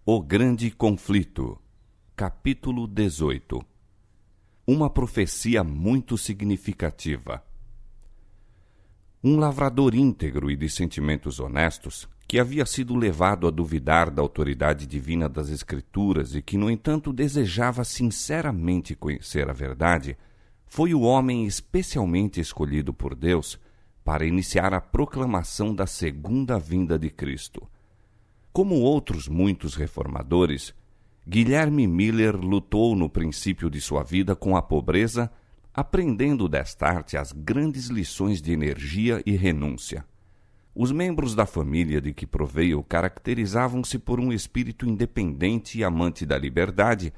O Grande Conflito, capítulo 18. Uma profecia muito significativa. Um lavrador íntegro e de sentimentos honestos, que havia sido levado a duvidar da autoridade divina das Escrituras e que, no entanto, desejava sinceramente conhecer a verdade, foi o homem especialmente escolhido por Deus para iniciar a proclamação da segunda vinda de Cristo. Como outros muitos reformadores, Guilherme Miller lutou no princípio de sua vida com a pobreza, aprendendo desta arte as grandes lições de energia e renúncia. Os membros da família de que proveio caracterizavam-se por um espírito independente e amante da liberdade,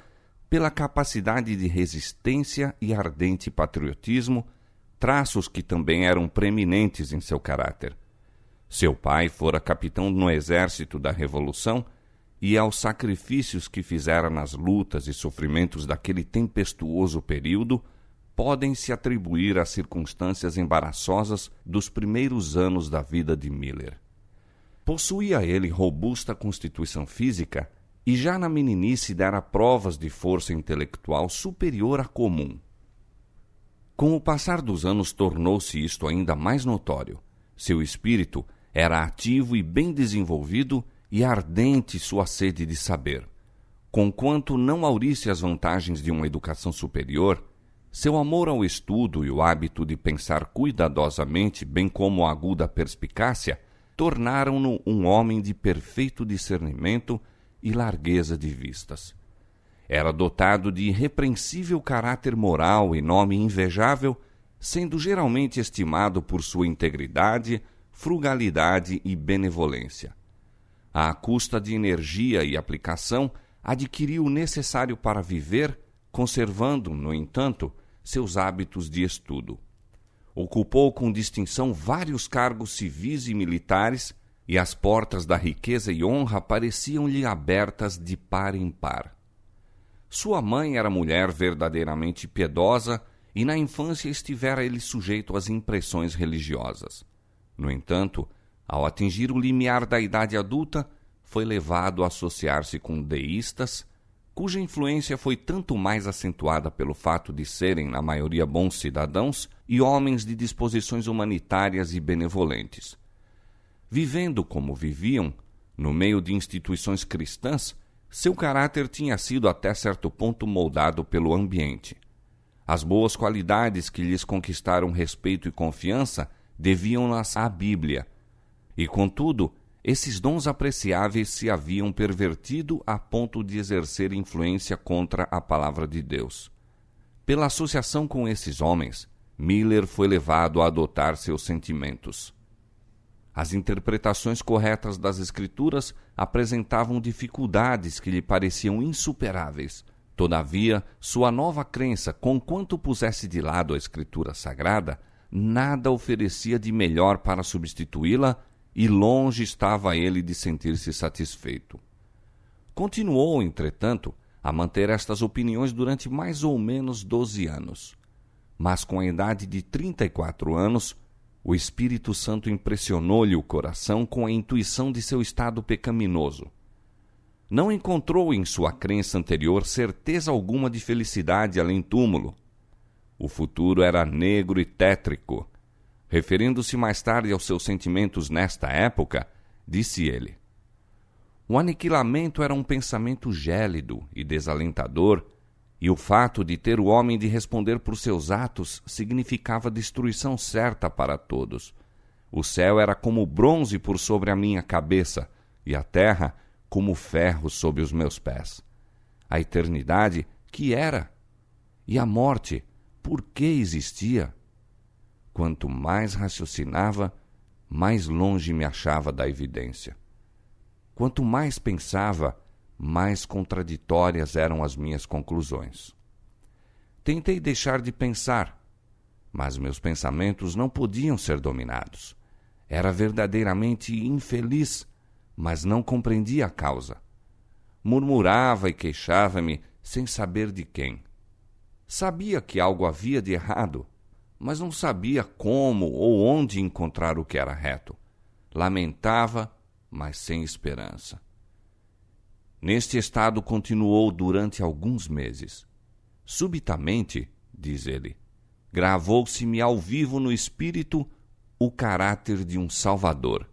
pela capacidade de resistência e ardente patriotismo, traços que também eram preeminentes em seu caráter. Seu pai fora capitão no exército da Revolução e, aos sacrifícios que fizera nas lutas e sofrimentos daquele tempestuoso período, podem-se atribuir às circunstâncias embaraçosas dos primeiros anos da vida de Miller. Possuía ele robusta constituição física e já na meninice dera provas de força intelectual superior à comum. Com o passar dos anos tornou-se isto ainda mais notório. Seu espírito era ativo e bem desenvolvido e ardente sua sede de saber. Conquanto não haurisse as vantagens de uma educação superior, seu amor ao estudo e o hábito de pensar cuidadosamente, bem como a aguda perspicácia, tornaram-no um homem de perfeito discernimento e largueza de vistas. Era dotado de irrepreensível caráter moral e nome invejável, sendo geralmente estimado por sua integridade, frugalidade e benevolência. À custa de energia e aplicação, adquiriu o necessário para viver, conservando, no entanto, seus hábitos de estudo. Ocupou com distinção vários cargos civis e militares, e as portas da riqueza e honra pareciam-lhe abertas de par em par. Sua mãe era mulher verdadeiramente piedosa, e na infância estivera ele sujeito às impressões religiosas. No entanto, ao atingir o limiar da idade adulta, foi levado a associar-se com deístas, cuja influência foi tanto mais acentuada pelo fato de serem, na maioria, bons cidadãos e homens de disposições humanitárias e benevolentes. Vivendo como viviam, no meio de instituições cristãs, seu caráter tinha sido até certo ponto moldado pelo ambiente. As boas qualidades que lhes conquistaram respeito e confiança deviam-nas à Bíblia, e, contudo, esses dons apreciáveis se haviam pervertido a ponto de exercer influência contra a palavra de Deus. Pela associação com esses homens, Miller foi levado a adotar seus sentimentos. As interpretações corretas das Escrituras apresentavam dificuldades que lhe pareciam insuperáveis. Todavia, sua nova crença, conquanto pusesse de lado a Escritura Sagrada, nada oferecia de melhor para substituí-la, e longe estava ele de sentir-se satisfeito. Continuou, entretanto, a manter estas opiniões durante mais ou menos 12 anos. Mas com a idade de 34 anos, o Espírito Santo impressionou-lhe o coração com a intuição de seu estado pecaminoso. Não encontrou em sua crença anterior certeza alguma de felicidade além-túmulo. O futuro era negro e tétrico. Referindo-se mais tarde aos seus sentimentos nesta época, disse ele: o aniquilamento era um pensamento gélido e desalentador, e o fato de ter o homem de responder por seus atos significava destruição certa para todos. O céu era como bronze por sobre a minha cabeça, e a terra como ferro sob os meus pés. A eternidade, que era? E a morte, por que existia? Quanto mais raciocinava, mais longe me achava da evidência. Quanto mais pensava, mais contraditórias eram as minhas conclusões. Tentei deixar de pensar, mas meus pensamentos não podiam ser dominados. Era verdadeiramente infeliz, mas não compreendia a causa. Murmurava e queixava-me sem saber de quem. Sabia que algo havia de errado, mas não sabia como ou onde encontrar o que era reto. Lamentava, mas sem esperança. Neste estado continuou durante alguns meses. Subitamente, diz ele, gravou-se-me ao vivo no espírito o caráter de um Salvador.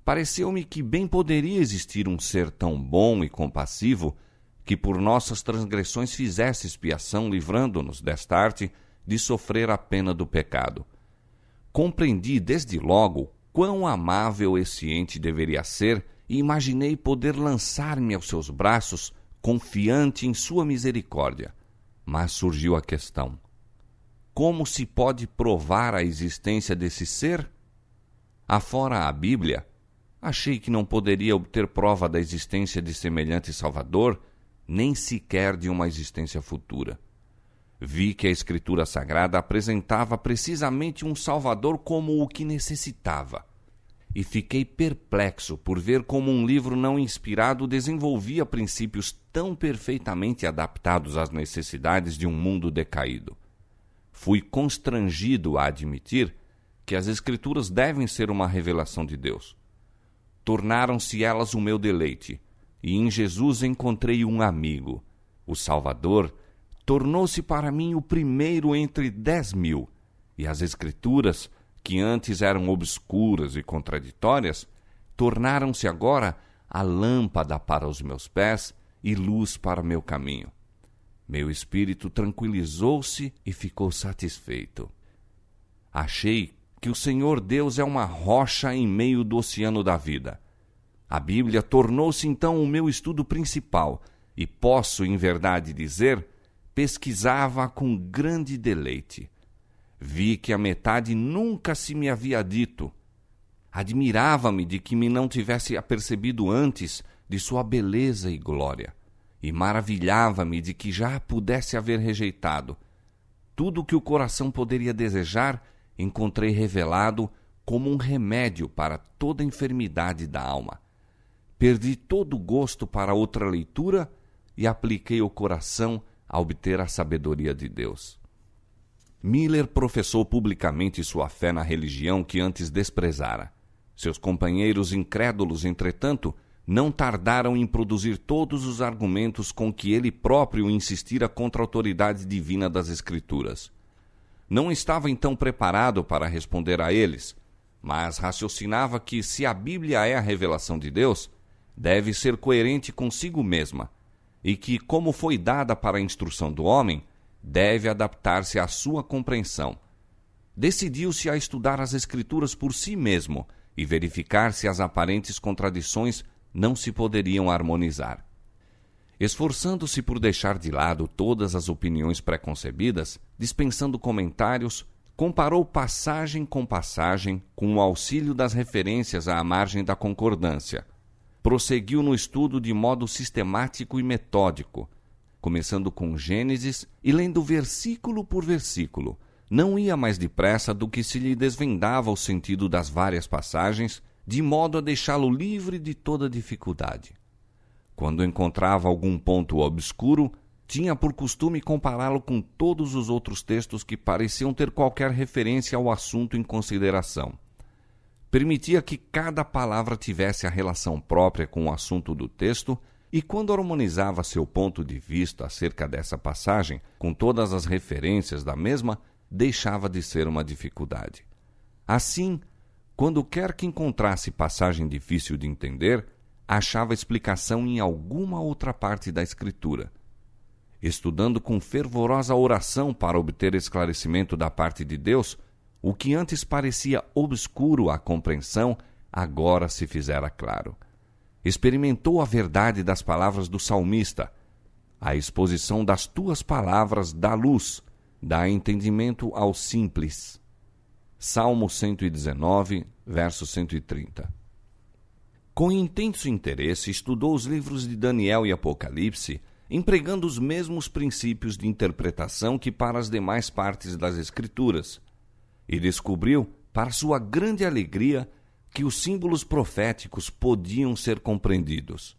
Pareceu-me que bem poderia existir um ser tão bom e compassivo que por nossas transgressões fizesse expiação, livrando-nos desta arte de sofrer a pena do pecado. Compreendi desde logo quão amável esse ente deveria ser e imaginei poder lançar-me aos seus braços, confiante em sua misericórdia. Mas surgiu a questão: como se pode provar a existência desse ser? Afora a Bíblia, achei que não poderia obter prova da existência de semelhante Salvador, nem sequer de uma existência futura. Vi que a Escritura Sagrada apresentava precisamente um Salvador como o que necessitava, e fiquei perplexo por ver como um livro não inspirado desenvolvia princípios tão perfeitamente adaptados às necessidades de um mundo decaído. Fui constrangido a admitir que as Escrituras devem ser uma revelação de Deus. Tornaram-se elas o meu deleite, e em Jesus encontrei um amigo. O Salvador tornou-se para mim o primeiro entre 10.000, e as Escrituras, que antes eram obscuras e contraditórias, tornaram-se agora a lâmpada para os meus pés e luz para meu caminho. Meu espírito tranquilizou-se e ficou satisfeito. Achei que o Senhor Deus é uma rocha em meio do oceano da vida. A Bíblia tornou-se então o meu estudo principal e posso, em verdade dizer, pesquisava com grande deleite. Vi que a metade nunca se me havia dito. Admirava-me de que me não tivesse apercebido antes de sua beleza e glória, e maravilhava-me de que já a pudesse haver rejeitado. Tudo o que o coração poderia desejar, encontrei revelado como um remédio para toda enfermidade da alma. Perdi todo o gosto para outra leitura e apliquei o coração a obter a sabedoria de Deus. Miller professou publicamente sua fé na religião que antes desprezara. Seus companheiros incrédulos, entretanto, não tardaram em produzir todos os argumentos com que ele próprio insistira contra a autoridade divina das Escrituras. Não estava então preparado para responder a eles, mas raciocinava que, se a Bíblia é a revelação de Deus, deve ser coerente consigo mesma, e que, como foi dada para a instrução do homem, deve adaptar-se à sua compreensão. Decidiu-se a estudar as Escrituras por si mesmo e verificar se as aparentes contradições não se poderiam harmonizar. Esforçando-se por deixar de lado todas as opiniões preconcebidas, dispensando comentários, comparou passagem com passagem com o auxílio das referências à margem da concordância. Prosseguiu no estudo de modo sistemático e metódico, começando com Gênesis e lendo versículo por versículo. Não ia mais depressa do que se lhe desvendava o sentido das várias passagens, de modo a deixá-lo livre de toda dificuldade. Quando encontrava algum ponto obscuro, tinha por costume compará-lo com todos os outros textos que pareciam ter qualquer referência ao assunto em consideração. Permitia que cada palavra tivesse a relação própria com o assunto do texto e, quando harmonizava seu ponto de vista acerca dessa passagem com todas as referências da mesma, deixava de ser uma dificuldade. Assim, quando quer que encontrasse passagem difícil de entender, achava explicação em alguma outra parte da Escritura. Estudando com fervorosa oração para obter esclarecimento da parte de Deus, o que antes parecia obscuro à compreensão, agora se fizera claro. Experimentou a verdade das palavras do salmista. A exposição das tuas palavras dá luz, dá entendimento ao simples. Salmo 119, verso 130. Com intenso interesse, estudou os livros de Daniel e Apocalipse, empregando os mesmos princípios de interpretação que para as demais partes das Escrituras, e descobriu, para sua grande alegria, que os símbolos proféticos podiam ser compreendidos.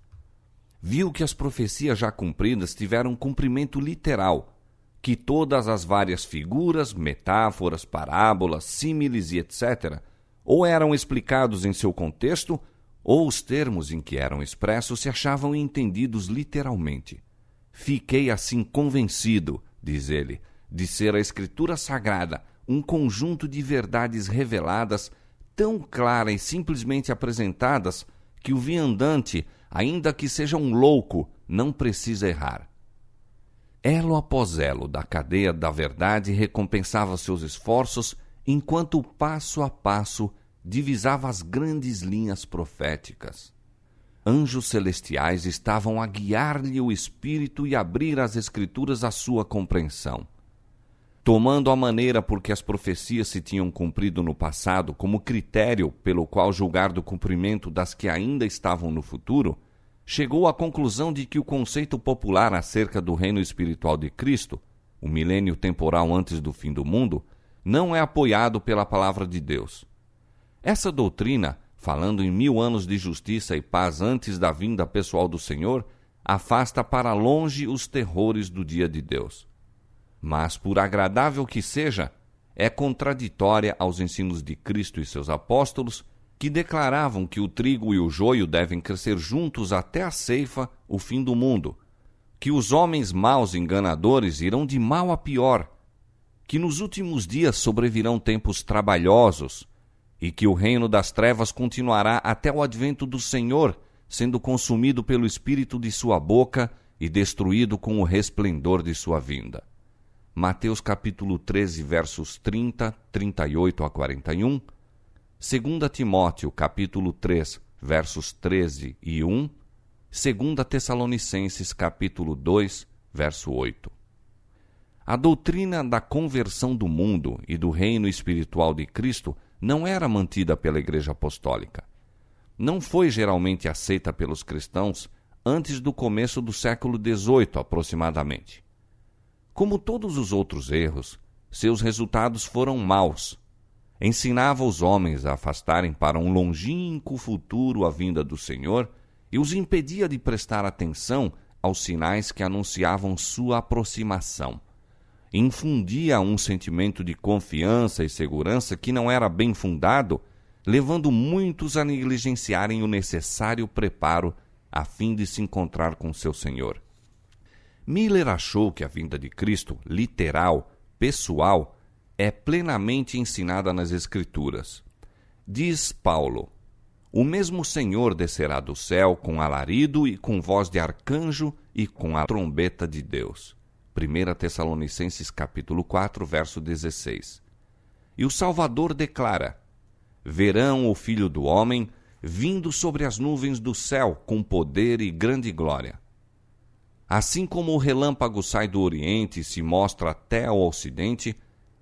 Viu que as profecias já cumpridas tiveram cumprimento literal, que todas as várias figuras, metáforas, parábolas, símiles e etc., ou eram explicados em seu contexto, ou os termos em que eram expressos se achavam entendidos literalmente. Fiquei assim convencido, diz ele, de ser a Escritura Sagrada um conjunto de verdades reveladas, tão claras e simplesmente apresentadas, que o viandante, ainda que seja um louco, não precisa errar. Elo após elo da cadeia da verdade recompensava seus esforços, enquanto passo a passo divisava as grandes linhas proféticas. Anjos celestiais estavam a guiar-lhe o espírito e abrir as Escrituras à sua compreensão. Tomando a maneira por que as profecias se tinham cumprido no passado como critério pelo qual julgar do cumprimento das que ainda estavam no futuro, chegou à conclusão de que o conceito popular acerca do reino espiritual de Cristo, o milênio temporal antes do fim do mundo, não é apoiado pela palavra de Deus. Essa doutrina, falando em 1000 anos de justiça e paz antes da vinda pessoal do Senhor, afasta para longe os terrores do dia de Deus. Mas, por agradável que seja, é contraditória aos ensinos de Cristo e seus apóstolos, que declaravam que o trigo e o joio devem crescer juntos até a ceifa, o fim do mundo, que os homens maus e enganadores irão de mal a pior, que nos últimos dias sobrevirão tempos trabalhosos, e que o reino das trevas continuará até o advento do Senhor, sendo consumido pelo espírito de sua boca e destruído com o resplendor de sua vinda. Mateus capítulo 13, versos 30, 38 a 41, 2 Timóteo capítulo 3, versos 13 e 1, 2 Tessalonicenses capítulo 2, verso 8. A doutrina da conversão do mundo e do reino espiritual de Cristo não era mantida pela Igreja Apostólica. Não foi geralmente aceita pelos cristãos antes do começo do século XVIII, aproximadamente. Como todos os outros erros, seus resultados foram maus. Ensinava os homens a afastarem para um longínquo futuro a vinda do Senhor e os impedia de prestar atenção aos sinais que anunciavam sua aproximação. Infundia um sentimento de confiança e segurança que não era bem fundado, levando muitos a negligenciarem o necessário preparo a fim de se encontrar com seu Senhor. Miller achou que a vinda de Cristo, literal, pessoal, é plenamente ensinada nas Escrituras. Diz Paulo: o mesmo Senhor descerá do céu com alarido e com voz de arcanjo e com a trombeta de Deus. 1 Tessalonicenses capítulo 4, verso 16. E o Salvador declara: verão o Filho do Homem vindo sobre as nuvens do céu com poder e grande glória. Assim como o relâmpago sai do Oriente e se mostra até ao Ocidente,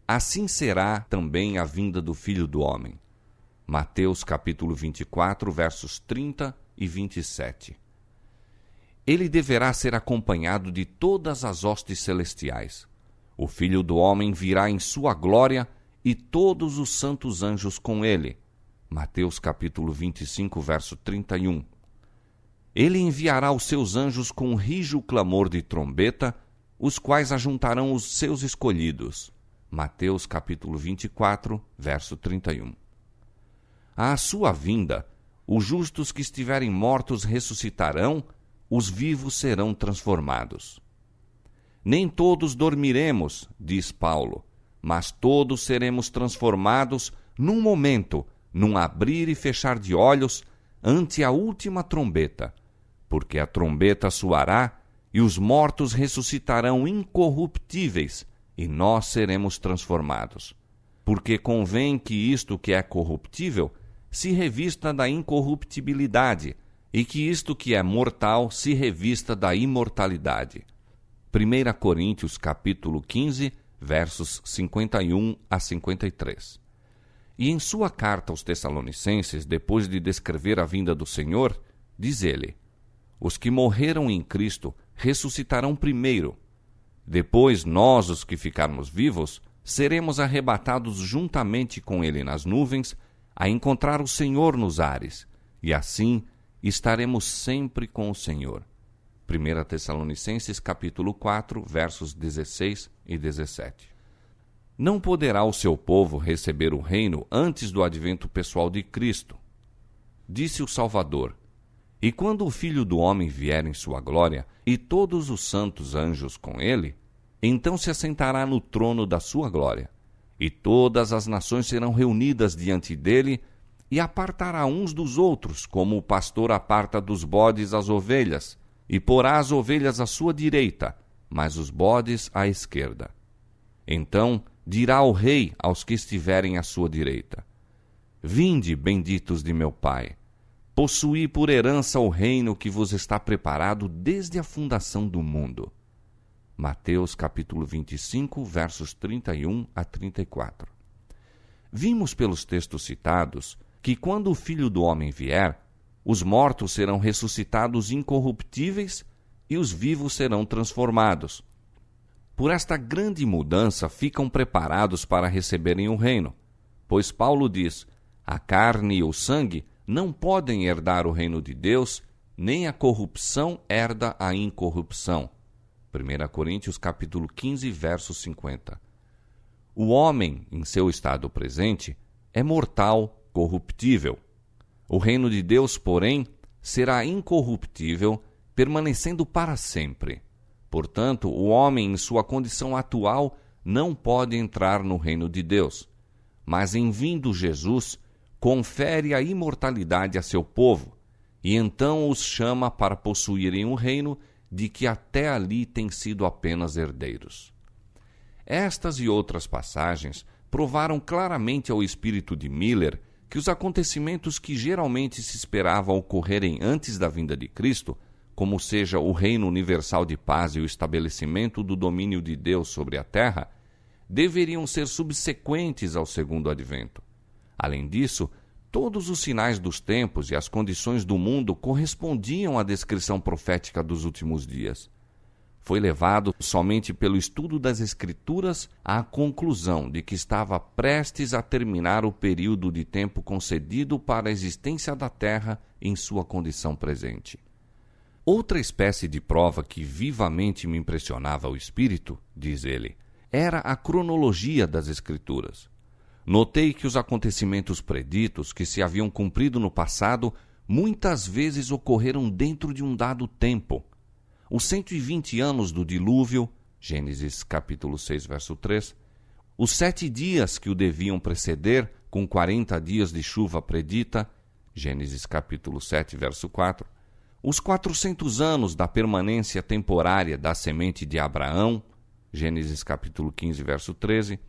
assim será também a vinda do Filho do Homem. Mateus capítulo 24, versos 30 e 27. Ele deverá ser acompanhado de todas as hostes celestiais. O Filho do Homem virá em sua glória e todos os santos anjos com ele. Mateus capítulo 25, verso 31. Ele enviará os seus anjos com um rijo clamor de trombeta, os quais ajuntarão os seus escolhidos. Mateus capítulo 24, verso 31. À sua vinda, os justos que estiverem mortos ressuscitarão, os vivos serão transformados. Nem todos dormiremos, diz Paulo, mas todos seremos transformados num momento, num abrir e fechar de olhos, ante a última trombeta, porque a trombeta soará e os mortos ressuscitarão incorruptíveis e nós seremos transformados. Porque convém que isto que é corruptível se revista da incorruptibilidade e que isto que é mortal se revista da imortalidade. 1 Coríntios capítulo 15, versos 51 a 53. E em sua carta aos Tessalonicenses, depois de descrever a vinda do Senhor, diz ele: os que morreram em Cristo ressuscitarão primeiro. Depois nós, os que ficarmos vivos, seremos arrebatados juntamente com ele nas nuvens, a encontrar o Senhor nos ares, e assim estaremos sempre com o Senhor. 1 Tessalonicenses capítulo 4, versos 16 e 17. Não poderá o seu povo receber o reino antes do advento pessoal de Cristo. disse o Salvador: E quando o Filho do Homem vier em sua glória, e todos os santos anjos com ele, então se assentará no trono da sua glória, e todas as nações serão reunidas diante dele, e apartará uns dos outros, como o pastor aparta dos bodes as ovelhas, e porá as ovelhas à sua direita, mas os bodes à esquerda. Então dirá o rei aos que estiverem à sua direita: Vinde, benditos de meu Pai, possuí por herança o reino que vos está preparado desde a fundação do mundo. Mateus capítulo 25, versos 31 a 34. Vimos pelos textos citados que quando o Filho do Homem vier, os mortos serão ressuscitados incorruptíveis e os vivos serão transformados. Por esta grande mudança ficam preparados para receberem o reino, pois Paulo diz: a carne e o sangue não podem herdar o reino de Deus, nem a corrupção herda a incorrupção. 1 Coríntios capítulo 15, verso 50. O homem, em seu estado presente, é mortal, corruptível. O reino de Deus, porém, será incorruptível, permanecendo para sempre. Portanto, o homem, em sua condição atual, não pode entrar no reino de Deus. Mas, em vindo Jesus, confere a imortalidade a seu povo, e então os chama para possuírem um reino de que até ali têm sido apenas herdeiros. Estas e outras passagens provaram claramente ao espírito de Miller que os acontecimentos que geralmente se esperava ocorrerem antes da vinda de Cristo, como seja o reino universal de paz e o estabelecimento do domínio de Deus sobre a terra, deveriam ser subsequentes ao segundo advento. Além disso, todos os sinais dos tempos e as condições do mundo correspondiam à descrição profética dos últimos dias. Foi levado somente pelo estudo das Escrituras à conclusão de que estava prestes a terminar o período de tempo concedido para a existência da Terra em sua condição presente. Outra espécie de prova que vivamente me impressionava o espírito, diz ele, era a cronologia das Escrituras. Notei que os acontecimentos preditos que se haviam cumprido no passado muitas vezes ocorreram dentro de um dado tempo. Os 120 anos do dilúvio, Gênesis capítulo 6, verso 3, os 7 dias que o deviam preceder, com 40 dias de chuva predita, Gênesis capítulo 7, verso 4, os 400 anos da permanência temporária da semente de Abraão, Gênesis capítulo 15, verso 13,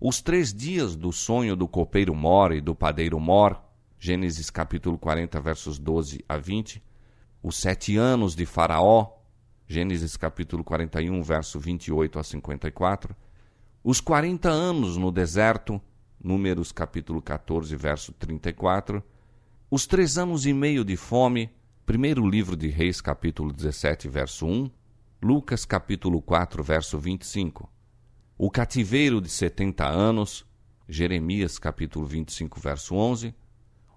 os 3 dias do sonho do copeiro Mor e do padeiro Mor, Gênesis capítulo 40, versos 12 a 20, os 7 anos de Faraó, Gênesis capítulo 41, verso 28 a 54, os 40 anos no deserto, Números capítulo 14, verso 34, os 3 anos e meio de fome, primeiro livro de Reis capítulo 17, verso 1, Lucas capítulo 4, verso 25, o cativeiro de 70 anos, Jeremias capítulo 25, verso 11,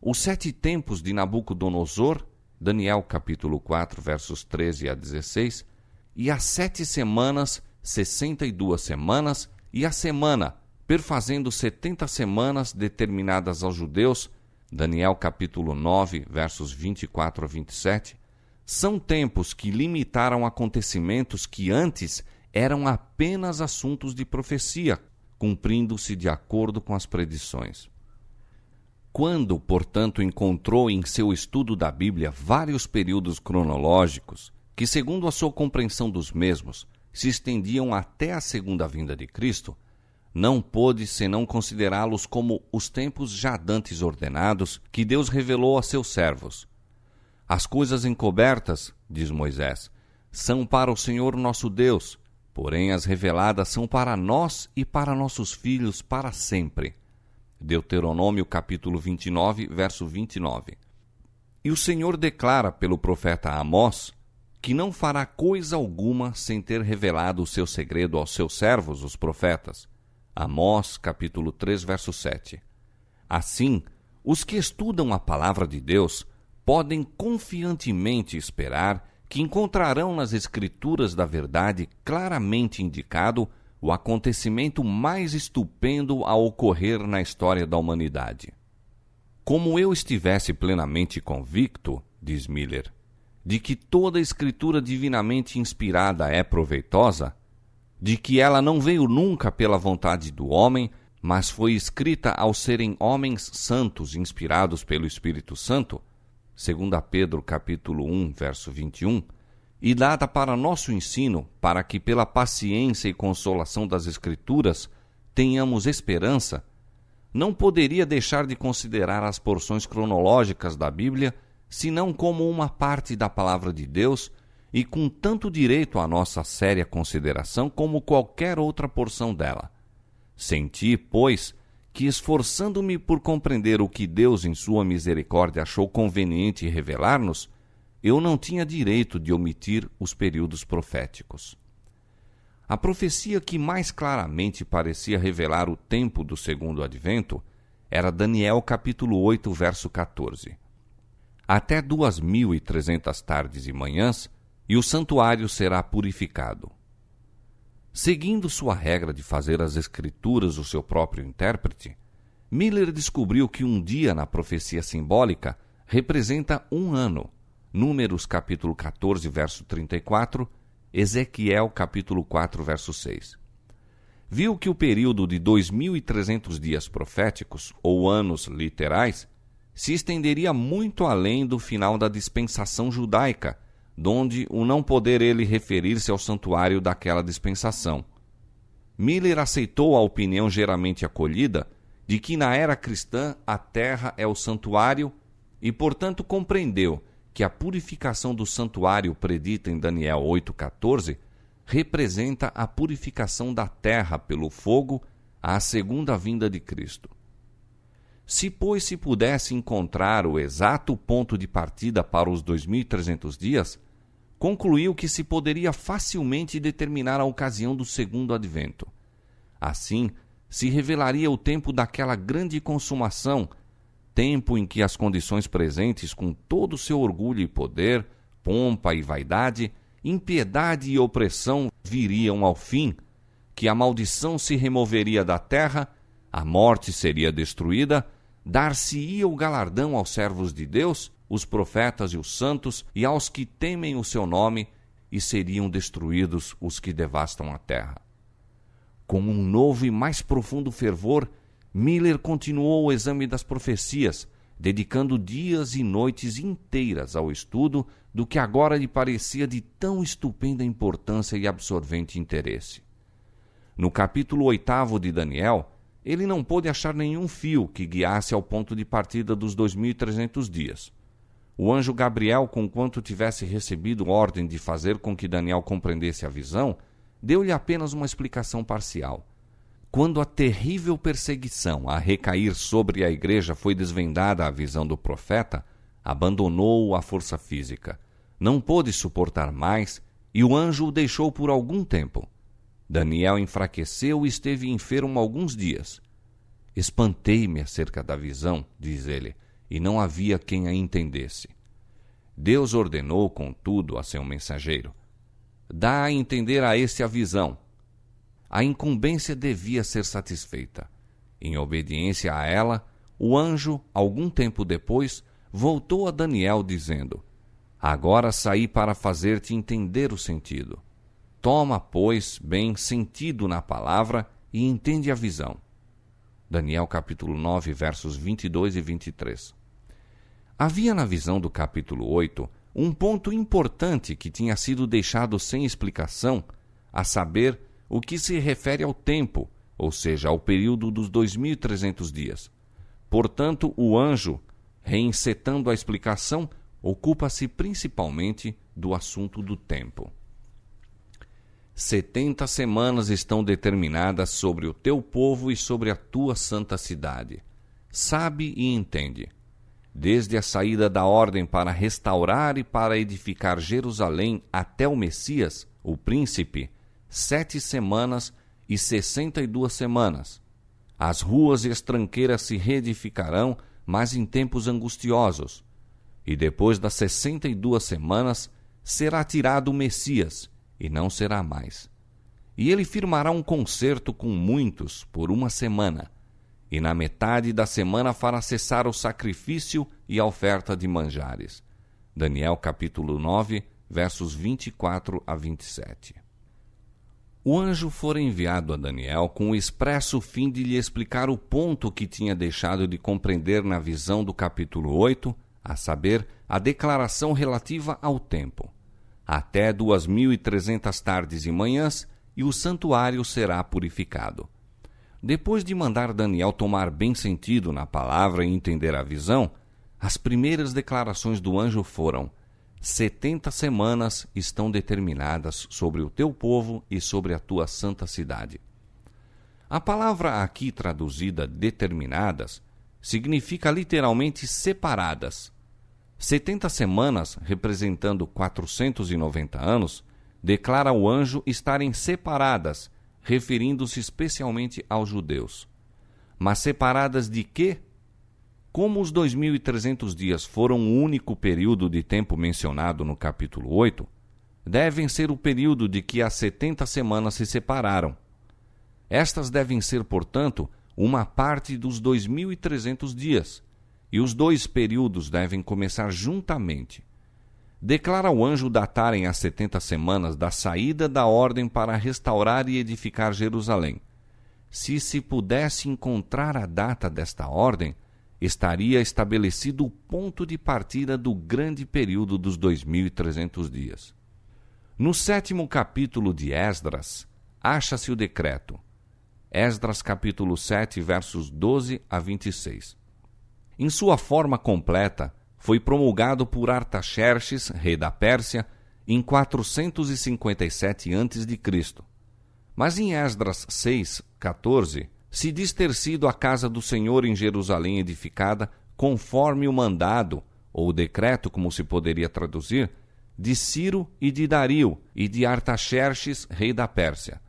os 7 tempos de Nabucodonosor, Daniel capítulo 4, versos 13 a 16, e as 7 semanas, 62 semanas, e a semana, perfazendo 70 semanas determinadas aos judeus, Daniel capítulo 9, versos 24 a 27, são tempos que limitaram acontecimentos que antes eram apenas assuntos de profecia, cumprindo-se de acordo com as predições. Quando, portanto, encontrou em seu estudo da Bíblia vários períodos cronológicos que, segundo a sua compreensão dos mesmos, se estendiam até a segunda vinda de Cristo, não pôde senão considerá-los como os tempos já dantes ordenados que Deus revelou a seus servos. As coisas encobertas, diz Moisés, são para o Senhor nosso Deus, porém as reveladas são para nós e para nossos filhos para sempre. Deuteronômio capítulo 29, verso 29. E o Senhor declara pelo profeta Amós que não fará coisa alguma sem ter revelado o seu segredo aos seus servos, os profetas. Amós capítulo 3, verso 7. Assim, os que estudam a palavra de Deus podem confiantemente esperar que encontrarão nas Escrituras da verdade claramente indicado o acontecimento mais estupendo a ocorrer na história da humanidade. Como eu estivesse plenamente convicto, diz Miller, de que toda escritura divinamente inspirada é proveitosa, de que ela não veio nunca pela vontade do homem, mas foi escrita ao serem homens santos inspirados pelo Espírito Santo, 2 Pedro capítulo 1, verso 21, e dada para nosso ensino, para que pela paciência e consolação das Escrituras tenhamos esperança, não poderia deixar de considerar as porções cronológicas da Bíblia senão como uma parte da Palavra de Deus e com tanto direito à nossa séria consideração como qualquer outra porção dela. Senti, pois, que esforçando-me por compreender o que Deus em sua misericórdia achou conveniente revelar-nos, eu não tinha direito de omitir os períodos proféticos. A profecia que mais claramente parecia revelar o tempo do segundo advento era Daniel capítulo 8, verso 14. Até 2.300 tardes e manhãs, e o santuário será purificado. Seguindo sua regra de fazer as Escrituras o seu próprio intérprete, Miller descobriu que um dia na profecia simbólica representa um ano. Números capítulo 14, verso 34, Ezequiel capítulo 4, verso 6. Viu que o período de 2.300 dias proféticos, ou anos literais, se estenderia muito além do final da dispensação judaica, donde o não poder ele referir-se ao santuário daquela dispensação. Miller aceitou a opinião geralmente acolhida de que na era cristã a terra é o santuário e, portanto, compreendeu que a purificação do santuário predita em Daniel 8,14 representa a purificação da terra pelo fogo à segunda vinda de Cristo. Se, pois, se pudesse encontrar o exato ponto de partida para os 2.300 dias, concluiu que se poderia facilmente determinar a ocasião do segundo advento. Assim, se revelaria o tempo daquela grande consumação, tempo em que as condições presentes, com todo o seu orgulho e poder, pompa e vaidade, impiedade e opressão viriam ao fim, que a maldição se removeria da terra, a morte seria destruída, dar-se-ia o galardão aos servos de Deus, os profetas e os santos, e aos que temem o seu nome, e seriam destruídos os que devastam a terra. Com um novo e mais profundo fervor, Miller continuou o exame das profecias, dedicando dias e noites inteiras ao estudo do que agora lhe parecia de tão estupenda importância e absorvente interesse. No capítulo 8 de Daniel, ele não pôde achar nenhum fio que guiasse ao ponto de partida dos 2.300 dias. O anjo Gabriel, conquanto tivesse recebido ordem de fazer com que Daniel compreendesse a visão, deu-lhe apenas uma explicação parcial. Quando a terrível perseguição a recair sobre a igreja foi desvendada à visão do profeta, abandonou a força física. Não pôde suportar mais e o anjo o deixou por algum tempo. Daniel enfraqueceu e esteve enfermo alguns dias. Espantei-me acerca da visão, diz ele, e não havia quem a entendesse. Deus ordenou, contudo, a seu mensageiro: dá a entender a este a visão. A incumbência devia ser satisfeita. Em obediência a ela, o anjo, algum tempo depois, voltou a Daniel dizendo: agora saí para fazer-te entender o sentido. Toma, pois, bem sentido na palavra e entende a visão. Daniel capítulo 9, versos 22 e 23. Havia na visão do capítulo 8 um ponto importante que tinha sido deixado sem explicação, a saber, o que se refere ao tempo, ou seja, ao período dos 2.300 dias. Portanto, o anjo, reencetando a explicação, ocupa-se principalmente do assunto do tempo. 70 semanas estão determinadas sobre o teu povo e sobre a tua santa cidade. Sabe e entende. Desde a saída da ordem para restaurar e para edificar Jerusalém até o Messias, o príncipe, 7 semanas e 62 semanas. As ruas e as tranqueiras se reedificarão, mas em tempos angustiosos. E depois das 62 semanas, será tirado o Messias, e não será mais. E ele firmará um concerto com muitos por 1 semana, e na metade da semana fará cessar o sacrifício e a oferta de manjares. Daniel capítulo 9, versos 24 a 27. O anjo fora enviado a Daniel com o expresso fim de lhe explicar o ponto que tinha deixado de compreender na visão do capítulo 8, a saber, a declaração relativa ao tempo. Até 2.300 tardes e manhãs, e o santuário será purificado. Depois de mandar Daniel tomar bem sentido na palavra e entender a visão, as primeiras declarações do anjo foram: 70 semanas estão determinadas sobre o teu povo e sobre a tua santa cidade. A palavra aqui traduzida determinadas significa literalmente separadas. 70 semanas, representando 490 anos, declara o anjo estarem separadas, referindo-se especialmente aos judeus. Mas separadas de quê? Como os 2.300 dias foram o único período de tempo mencionado no capítulo 8, devem ser o período de que as 70 semanas se separaram. Estas devem ser, portanto, uma parte dos 2.300 dias, e os dois períodos devem começar juntamente. Declara o anjo datarem as 70 semanas da saída da ordem para restaurar e edificar Jerusalém. Se pudesse encontrar a data desta ordem, estaria estabelecido o ponto de partida do grande período dos 2.300 dias. No 7º capítulo de Esdras, acha-se o decreto. Esdras capítulo 7, versos 12 a 26. Em sua forma completa, foi promulgado por Artaxerxes, rei da Pérsia, em 457 a.C. Mas em Esdras 6, 14, se diz ter sido a casa do Senhor em Jerusalém edificada conforme o mandado, ou o decreto, como se poderia traduzir, de Ciro e de Dario e de Artaxerxes, rei da Pérsia.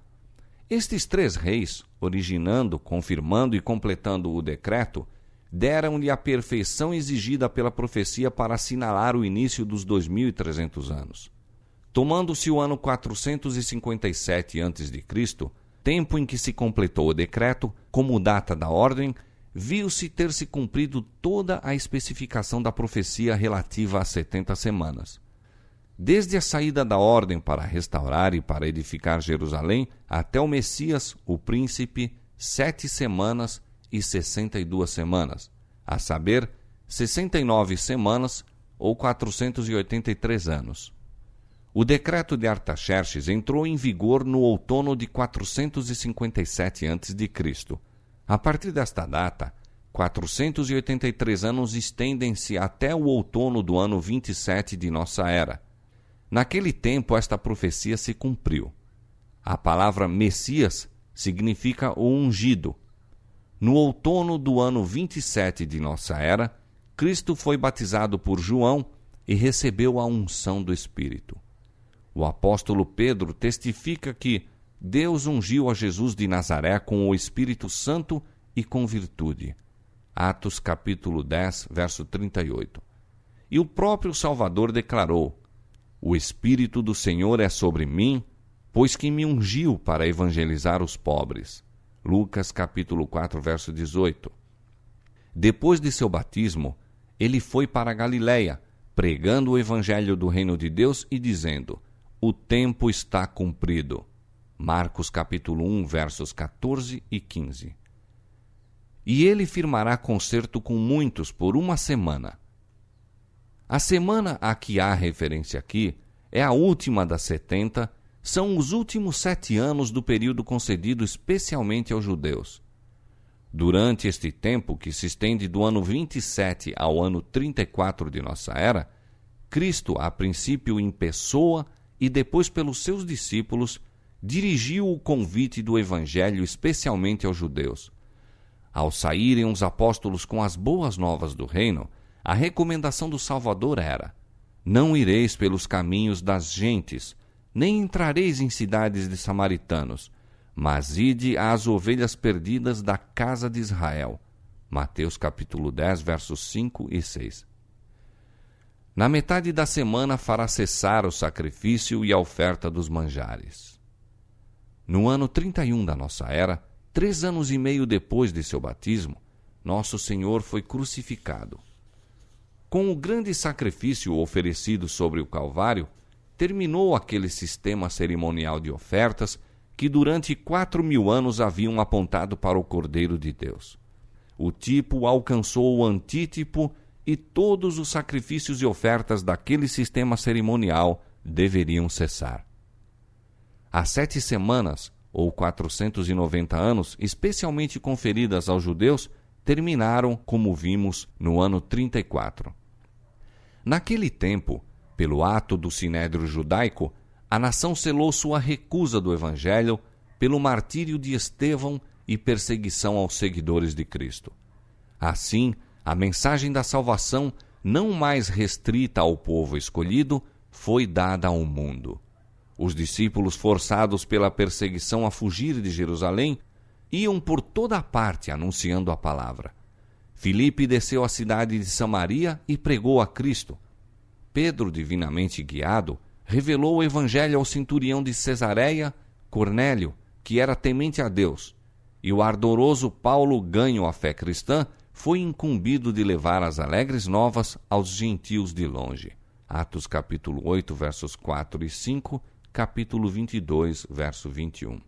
Estes três reis, originando, confirmando e completando o decreto, deram-lhe a perfeição exigida pela profecia para assinalar o início dos 2.300 anos. Tomando-se o ano 457 a.C., tempo em que se completou o decreto, como data da ordem, viu-se ter-se cumprido toda a especificação da profecia relativa às 70 semanas. Desde a saída da ordem para restaurar e para edificar Jerusalém, até o Messias, o príncipe, 7 semanas e 62 semanas, a saber, 69 semanas ou 483 anos. O decreto de Artaxerxes entrou em vigor no outono de 457 a.C. A partir desta data, 483 anos estendem-se até o outono do ano 27 de nossa era. Naquele tempo, esta profecia se cumpriu. A palavra Messias significa o ungido. No outono do ano 27 de nossa era, Cristo foi batizado por João e recebeu a unção do Espírito. O apóstolo Pedro testifica que Deus ungiu a Jesus de Nazaré com o Espírito Santo e com virtude. Atos capítulo 10, verso 38. E o próprio Salvador declarou: O Espírito do Senhor é sobre mim, pois que me ungiu para evangelizar os pobres. Lucas capítulo 4, verso 18. Depois de seu batismo, ele foi para a Galiléia, pregando o evangelho do reino de Deus e dizendo: O tempo está cumprido. Marcos capítulo 1, versos 14 e 15. E ele firmará concerto com muitos por 1 semana. A semana a que há referência aqui é a última das 70, são os últimos 7 anos do período concedido especialmente aos judeus. Durante este tempo, que se estende do ano 27 ao ano 34 de nossa era, Cristo, a princípio em pessoa e depois pelos seus discípulos, dirigiu o convite do Evangelho especialmente aos judeus. Ao saírem os apóstolos com as boas novas do reino, a recomendação do Salvador era: Não ireis pelos caminhos das gentes, nem entrareis em cidades de samaritanos, mas ide às ovelhas perdidas da casa de Israel. Mateus capítulo 10, versos 5 e 6. Na metade da semana fará cessar o sacrifício e a oferta dos manjares. No ano 31 da nossa era, 3 anos e meio depois de seu batismo, Nosso Senhor foi crucificado. Com o grande sacrifício oferecido sobre o Calvário, terminou aquele sistema cerimonial de ofertas que durante 4.000 anos haviam apontado para o Cordeiro de Deus. O tipo alcançou o antítipo e todos os sacrifícios e ofertas daquele sistema cerimonial deveriam cessar. As 7 semanas, ou 490 anos, especialmente conferidas aos judeus, terminaram, como vimos, no ano 34. Naquele tempo, pelo ato do Sinédrio Judaico, a nação selou sua recusa do Evangelho pelo martírio de Estevão e perseguição aos seguidores de Cristo. Assim, a mensagem da salvação, não mais restrita ao povo escolhido, foi dada ao mundo. Os discípulos, forçados pela perseguição a fugir de Jerusalém, iam por toda a parte anunciando a palavra. Filipe desceu à cidade de Samaria e pregou a Cristo. Pedro, divinamente guiado, revelou o evangelho ao centurião de Cesareia, Cornélio, que era temente a Deus, e o ardoroso Paulo, ganho à fé cristã, foi incumbido de levar as alegres novas aos gentios de longe. Atos capítulo 8, versos 4 e 5, capítulo 22, verso 21.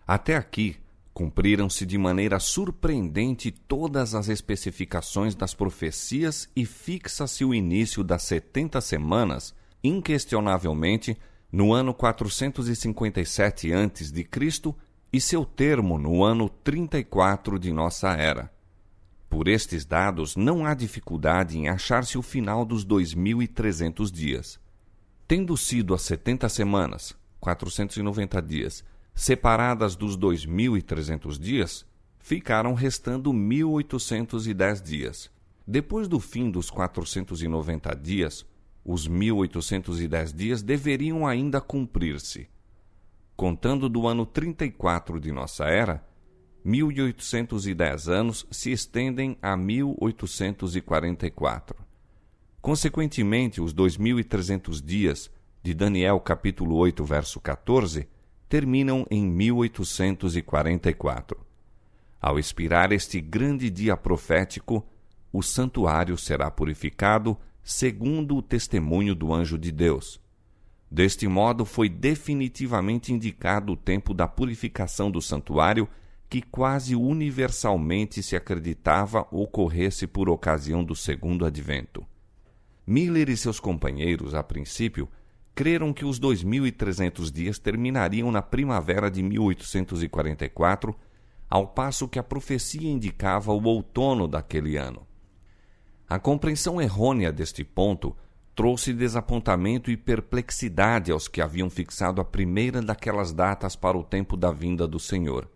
Até aqui, cumpriram-se de maneira surpreendente todas as especificações das profecias e fixa-se o início das 70 semanas, inquestionavelmente, no ano 457 a.C. e seu termo no ano 34 de nossa era. Por estes dados, não há dificuldade em achar-se o final dos 2.300 dias. Tendo sido as 70 semanas, 490 dias, separadas dos 2.300 dias, ficaram restando 1.810 dias. Depois do fim dos 490 dias, os 1.810 dias deveriam ainda cumprir-se. Contando do ano 34 de nossa era, 1.810 anos se estendem a 1.844. Consequentemente, os 2.300 dias de Daniel capítulo 8, verso 14, terminam em 1844. Ao expirar este grande dia profético, o santuário será purificado segundo o testemunho do anjo de Deus. Deste modo, foi definitivamente indicado o tempo da purificação do santuário, que quase universalmente se acreditava ocorresse por ocasião do segundo advento. Miller e seus companheiros, a princípio, creram que os 2.300 dias terminariam na primavera de 1844, ao passo que a profecia indicava o outono daquele ano. A compreensão errônea deste ponto trouxe desapontamento e perplexidade aos que haviam fixado a primeira daquelas datas para o tempo da vinda do Senhor.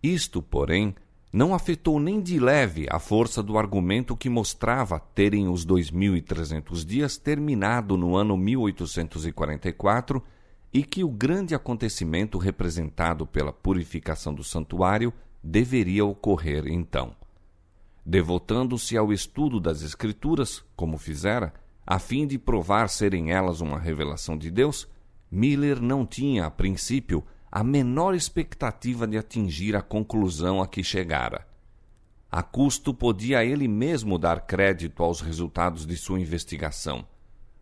Isto, porém, não afetou nem de leve a força do argumento que mostrava terem os 2.300 dias terminado no ano 1844 e que o grande acontecimento representado pela purificação do santuário deveria ocorrer então. Devotando-se ao estudo das Escrituras, como fizera, a fim de provar serem elas uma revelação de Deus, Miller não tinha, a princípio, a menor expectativa de atingir a conclusão a que chegara. A custo podia ele mesmo dar crédito aos resultados de sua investigação,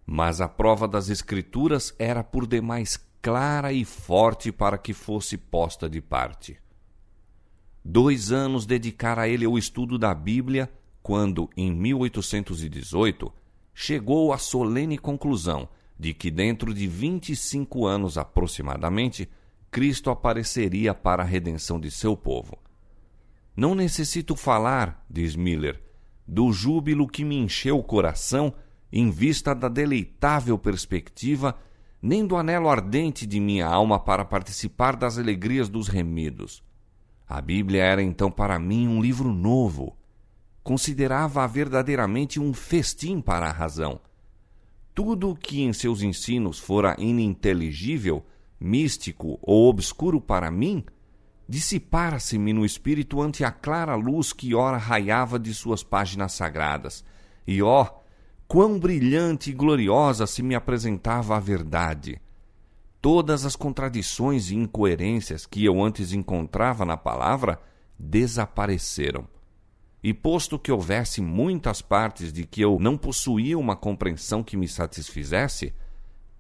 mas a prova das Escrituras era por demais clara e forte para que fosse posta de parte. 2 anos dedicara ele ao estudo da Bíblia quando, em 1818, chegou à solene conclusão de que dentro de 25 anos aproximadamente, Cristo apareceria para a redenção de seu povo. Não necessito falar, diz Miller, do júbilo que me encheu o coração em vista da deleitável perspectiva, nem do anelo ardente de minha alma para participar das alegrias dos remidos. A Bíblia era então para mim um livro novo. Considerava-a verdadeiramente um festim para a razão. Tudo o que em seus ensinos fora ininteligível, místico ou obscuro para mim, dissipara-se-me no espírito ante a clara luz que ora raiava de suas páginas sagradas. E, quão brilhante e gloriosa se me apresentava a verdade! Todas as contradições e incoerências que eu antes encontrava na palavra desapareceram. E posto que houvesse muitas partes de que eu não possuía uma compreensão que me satisfizesse,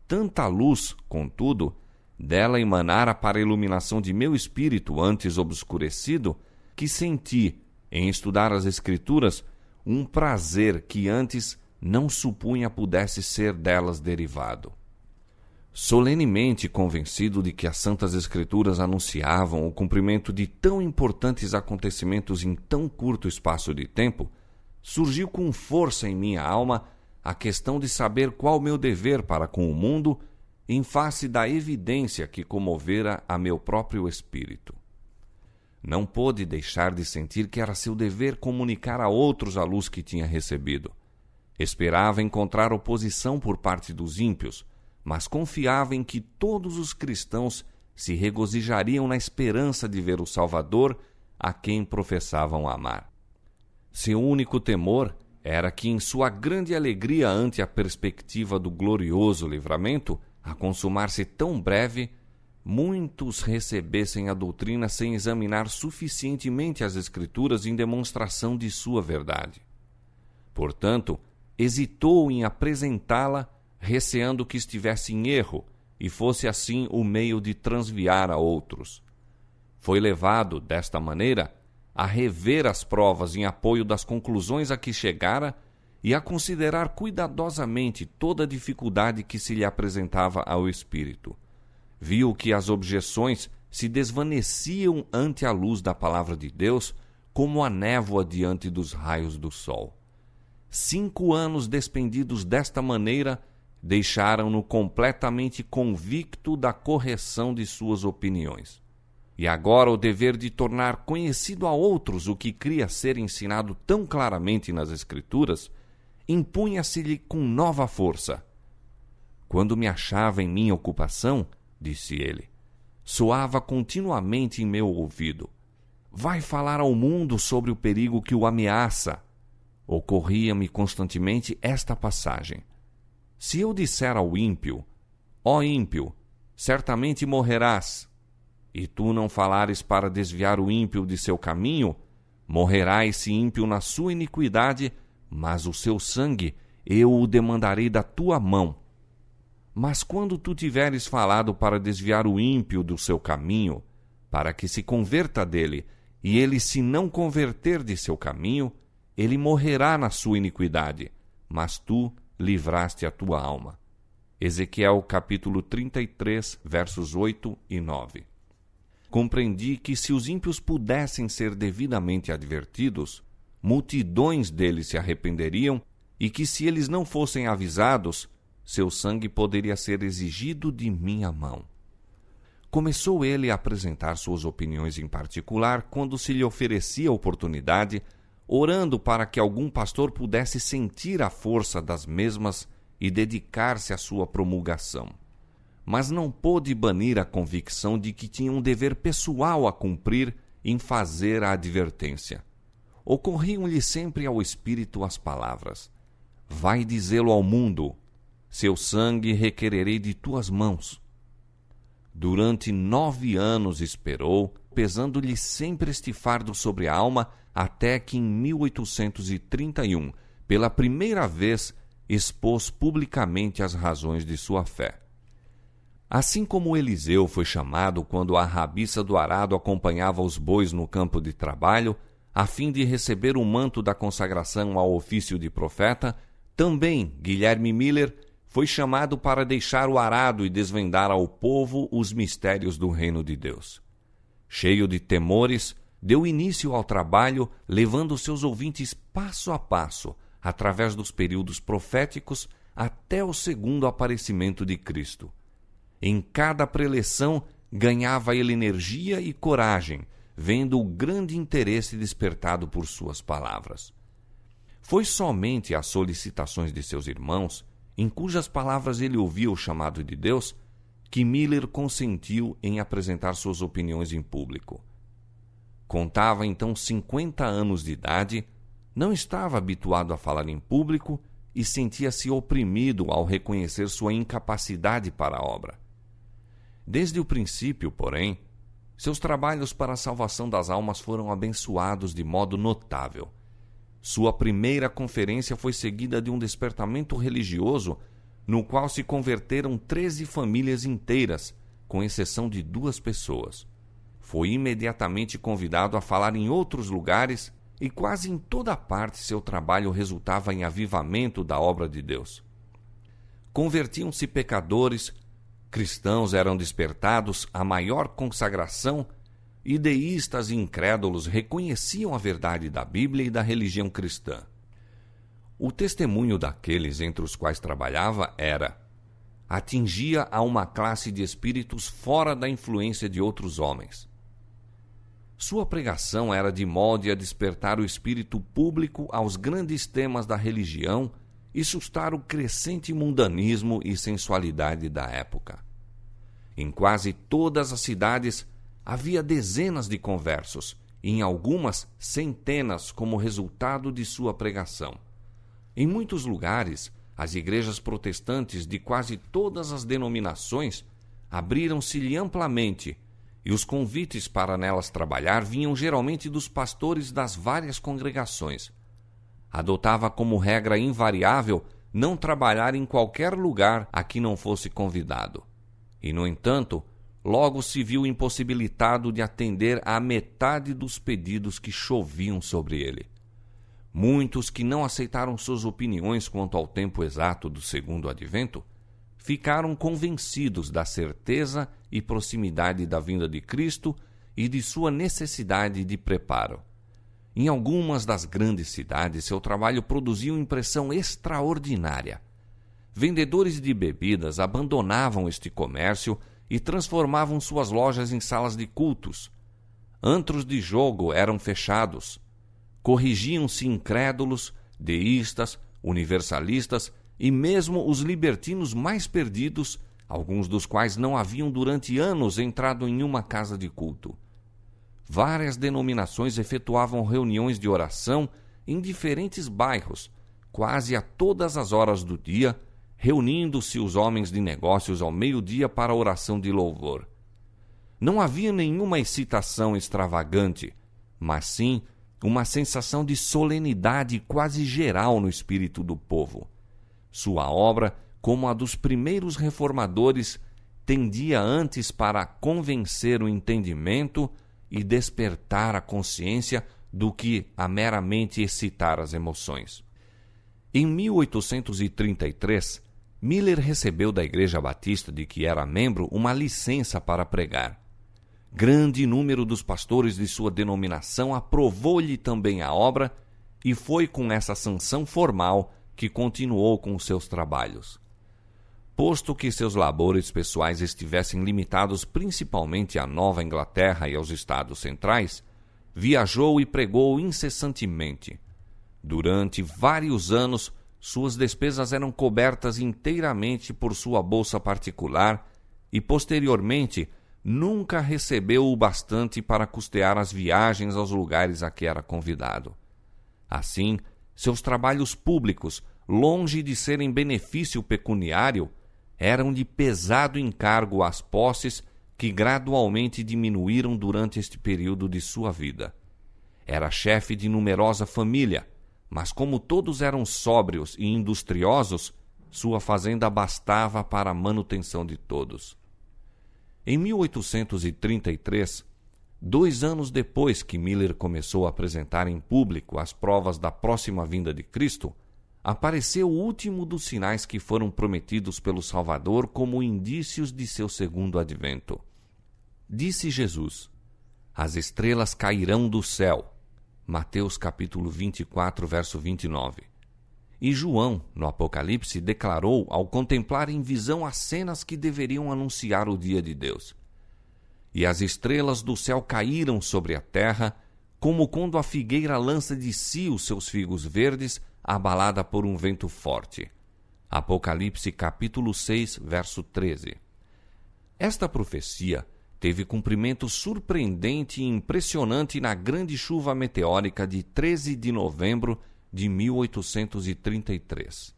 tanta luz, contudo, dela emanara para a iluminação de meu espírito antes obscurecido, que senti, em estudar as Escrituras, um prazer que antes não supunha pudesse ser delas derivado. Solenemente convencido de que as Santas Escrituras anunciavam o cumprimento de tão importantes acontecimentos em tão curto espaço de tempo, surgiu com força em minha alma a questão de saber qual meu dever para com o mundo em face da evidência que comovera a meu próprio espírito. Não pôde deixar de sentir que era seu dever comunicar a outros a luz que tinha recebido. Esperava encontrar oposição por parte dos ímpios, mas confiava em que todos os cristãos se regozijariam na esperança de ver o Salvador a quem professavam amar. Seu único temor era que, em sua grande alegria ante a perspectiva do glorioso livramento, a consumar-se tão breve, muitos recebessem a doutrina sem examinar suficientemente as Escrituras em demonstração de sua verdade. Portanto, hesitou em apresentá-la, receando que estivesse em erro e fosse assim o meio de transviar a outros. Foi levado, desta maneira, a rever as provas em apoio das conclusões a que chegara e a considerar cuidadosamente toda a dificuldade que se lhe apresentava ao espírito. Viu que as objeções se desvaneciam ante a luz da palavra de Deus como a névoa diante dos raios do sol. 5 anos despendidos desta maneira deixaram-no completamente convicto da correção de suas opiniões. E agora o dever de tornar conhecido a outros o que cria ser ensinado tão claramente nas Escrituras impunha-se-lhe com nova força. Quando me achava em minha ocupação, disse ele, soava continuamente em meu ouvido: vai falar ao mundo sobre o perigo que o ameaça. Ocorria-me constantemente esta passagem: se eu disser ao ímpio, ó ímpio, certamente morrerás, e tu não falares para desviar o ímpio de seu caminho, morrerá esse ímpio na sua iniquidade, mas o seu sangue eu o demandarei da tua mão. Mas quando tu tiveres falado para desviar o ímpio do seu caminho, para que se converta dele, e ele se não converter de seu caminho, ele morrerá na sua iniquidade, mas tu livraste a tua alma. Ezequiel capítulo 33, versos 8 e 9. Compreendi que se os ímpios pudessem ser devidamente advertidos, multidões deles se arrependeriam e que se eles não fossem avisados, seu sangue poderia ser exigido de minha mão. Começou ele a apresentar suas opiniões em particular quando se lhe oferecia a oportunidade, orando para que algum pastor pudesse sentir a força das mesmas e dedicar-se à sua promulgação. Mas não pôde banir a convicção de que tinha um dever pessoal a cumprir em fazer a advertência. Ocorriam-lhe sempre ao espírito as palavras: vai dizê-lo ao mundo, seu sangue requererei de tuas mãos. Durante 9 anos esperou, pesando-lhe sempre este fardo sobre a alma, até que em 1831, pela primeira vez, expôs publicamente as razões de sua fé. Assim como Eliseu foi chamado quando a rabiça do arado acompanhava os bois no campo de trabalho, a fim de receber o manto da consagração ao ofício de profeta, também Guilherme Miller foi chamado para deixar o arado e desvendar ao povo os mistérios do reino de Deus. Cheio de temores, deu início ao trabalho, levando seus ouvintes passo a passo, através dos períodos proféticos, até o segundo aparecimento de Cristo. Em cada preleção, ganhava ele energia e coragem, vendo o grande interesse despertado por suas palavras. Foi somente às solicitações de seus irmãos, em cujas palavras ele ouvia o chamado de Deus, que Miller consentiu em apresentar suas opiniões em público. Contava então 50 anos de idade, não estava habituado a falar em público e sentia-se oprimido ao reconhecer sua incapacidade para a obra. Desde o princípio, porém, seus trabalhos para a salvação das almas foram abençoados de modo notável. Sua primeira conferência foi seguida de um despertamento religioso, no qual se converteram 13 famílias inteiras, com exceção de 2 pessoas. Foi imediatamente convidado a falar em outros lugares e quase em toda parte seu trabalho resultava em avivamento da obra de Deus. Convertiam-se pecadores, cristãos eram despertados à maior consagração e deístas e incrédulos reconheciam a verdade da Bíblia e da religião cristã. O testemunho daqueles entre os quais trabalhava atingia a uma classe de espíritos fora da influência de outros homens. Sua pregação era de molde a despertar o espírito público aos grandes temas da religião e sustar o crescente mundanismo e sensualidade da época. Em quase todas as cidades havia dezenas de conversos, e em algumas centenas como resultado de sua pregação. Em muitos lugares, as igrejas protestantes de quase todas as denominações abriram-se-lhe amplamente, e os convites para nelas trabalhar vinham geralmente dos pastores das várias congregações. Adotava como regra invariável não trabalhar em qualquer lugar a que não fosse convidado. E, no entanto, logo se viu impossibilitado de atender à metade dos pedidos que choviam sobre ele. Muitos que não aceitaram suas opiniões quanto ao tempo exato do segundo advento ficaram convencidos da certeza e proximidade da vinda de Cristo e de sua necessidade de preparo. Em algumas das grandes cidades, seu trabalho produziu impressão extraordinária. Vendedores de bebidas abandonavam este comércio e transformavam suas lojas em salas de cultos. Antros de jogo eram fechados. Corrigiam-se incrédulos, deístas, universalistas e mesmo os libertinos mais perdidos, alguns dos quais não haviam durante anos entrado em uma casa de culto. Várias denominações efetuavam reuniões de oração em diferentes bairros, quase a todas as horas do dia, reunindo-se os homens de negócios ao meio-dia para a oração de louvor. Não havia nenhuma excitação extravagante, mas sim uma sensação de solenidade quase geral no espírito do povo. Sua obra, como a dos primeiros reformadores, tendia antes para convencer o entendimento e despertar a consciência do que a meramente excitar as emoções. Em 1833, Miller recebeu da Igreja Batista de que era membro uma licença para pregar. Grande número dos pastores de sua denominação aprovou-lhe também a obra e foi com essa sanção formal que continuou com os seus trabalhos. Posto que seus labores pessoais estivessem limitados principalmente à Nova Inglaterra e aos Estados Centrais, viajou e pregou incessantemente. Durante vários anos, suas despesas eram cobertas inteiramente por sua bolsa particular e, posteriormente, nunca recebeu o bastante para custear as viagens aos lugares a que era convidado. Assim, seus trabalhos públicos, longe de serem benefício pecuniário, eram de pesado encargo às posses que gradualmente diminuíram durante este período de sua vida. Era chefe de numerosa família, mas como todos eram sóbrios e industriosos, sua fazenda bastava para a manutenção de todos. Em 1833, 2 anos depois que Miller começou a apresentar em público as provas da próxima vinda de Cristo, apareceu o último dos sinais que foram prometidos pelo Salvador como indícios de seu segundo advento. Disse Jesus: as estrelas cairão do céu. Mateus capítulo 24, verso 29. E João, no Apocalipse, declarou ao contemplar em visão as cenas que deveriam anunciar o dia de Deus. E as estrelas do céu caíram sobre a terra, como quando a figueira lança de si os seus figos verdes, abalada por um vento forte. Apocalipse capítulo 6, verso 13. Esta profecia teve cumprimento surpreendente e impressionante na grande chuva meteórica de 13 de novembro de 1833.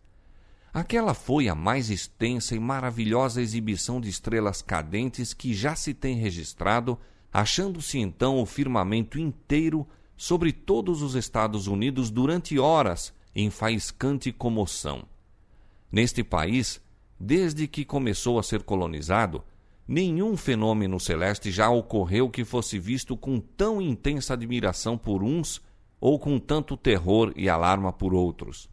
Aquela foi a mais extensa e maravilhosa exibição de estrelas cadentes que já se tem registrado, achando-se então o firmamento inteiro sobre todos os Estados Unidos durante horas em faiscante comoção. Neste país, desde que começou a ser colonizado, nenhum fenômeno celeste já ocorreu que fosse visto com tão intensa admiração por uns ou com tanto terror e alarma por outros.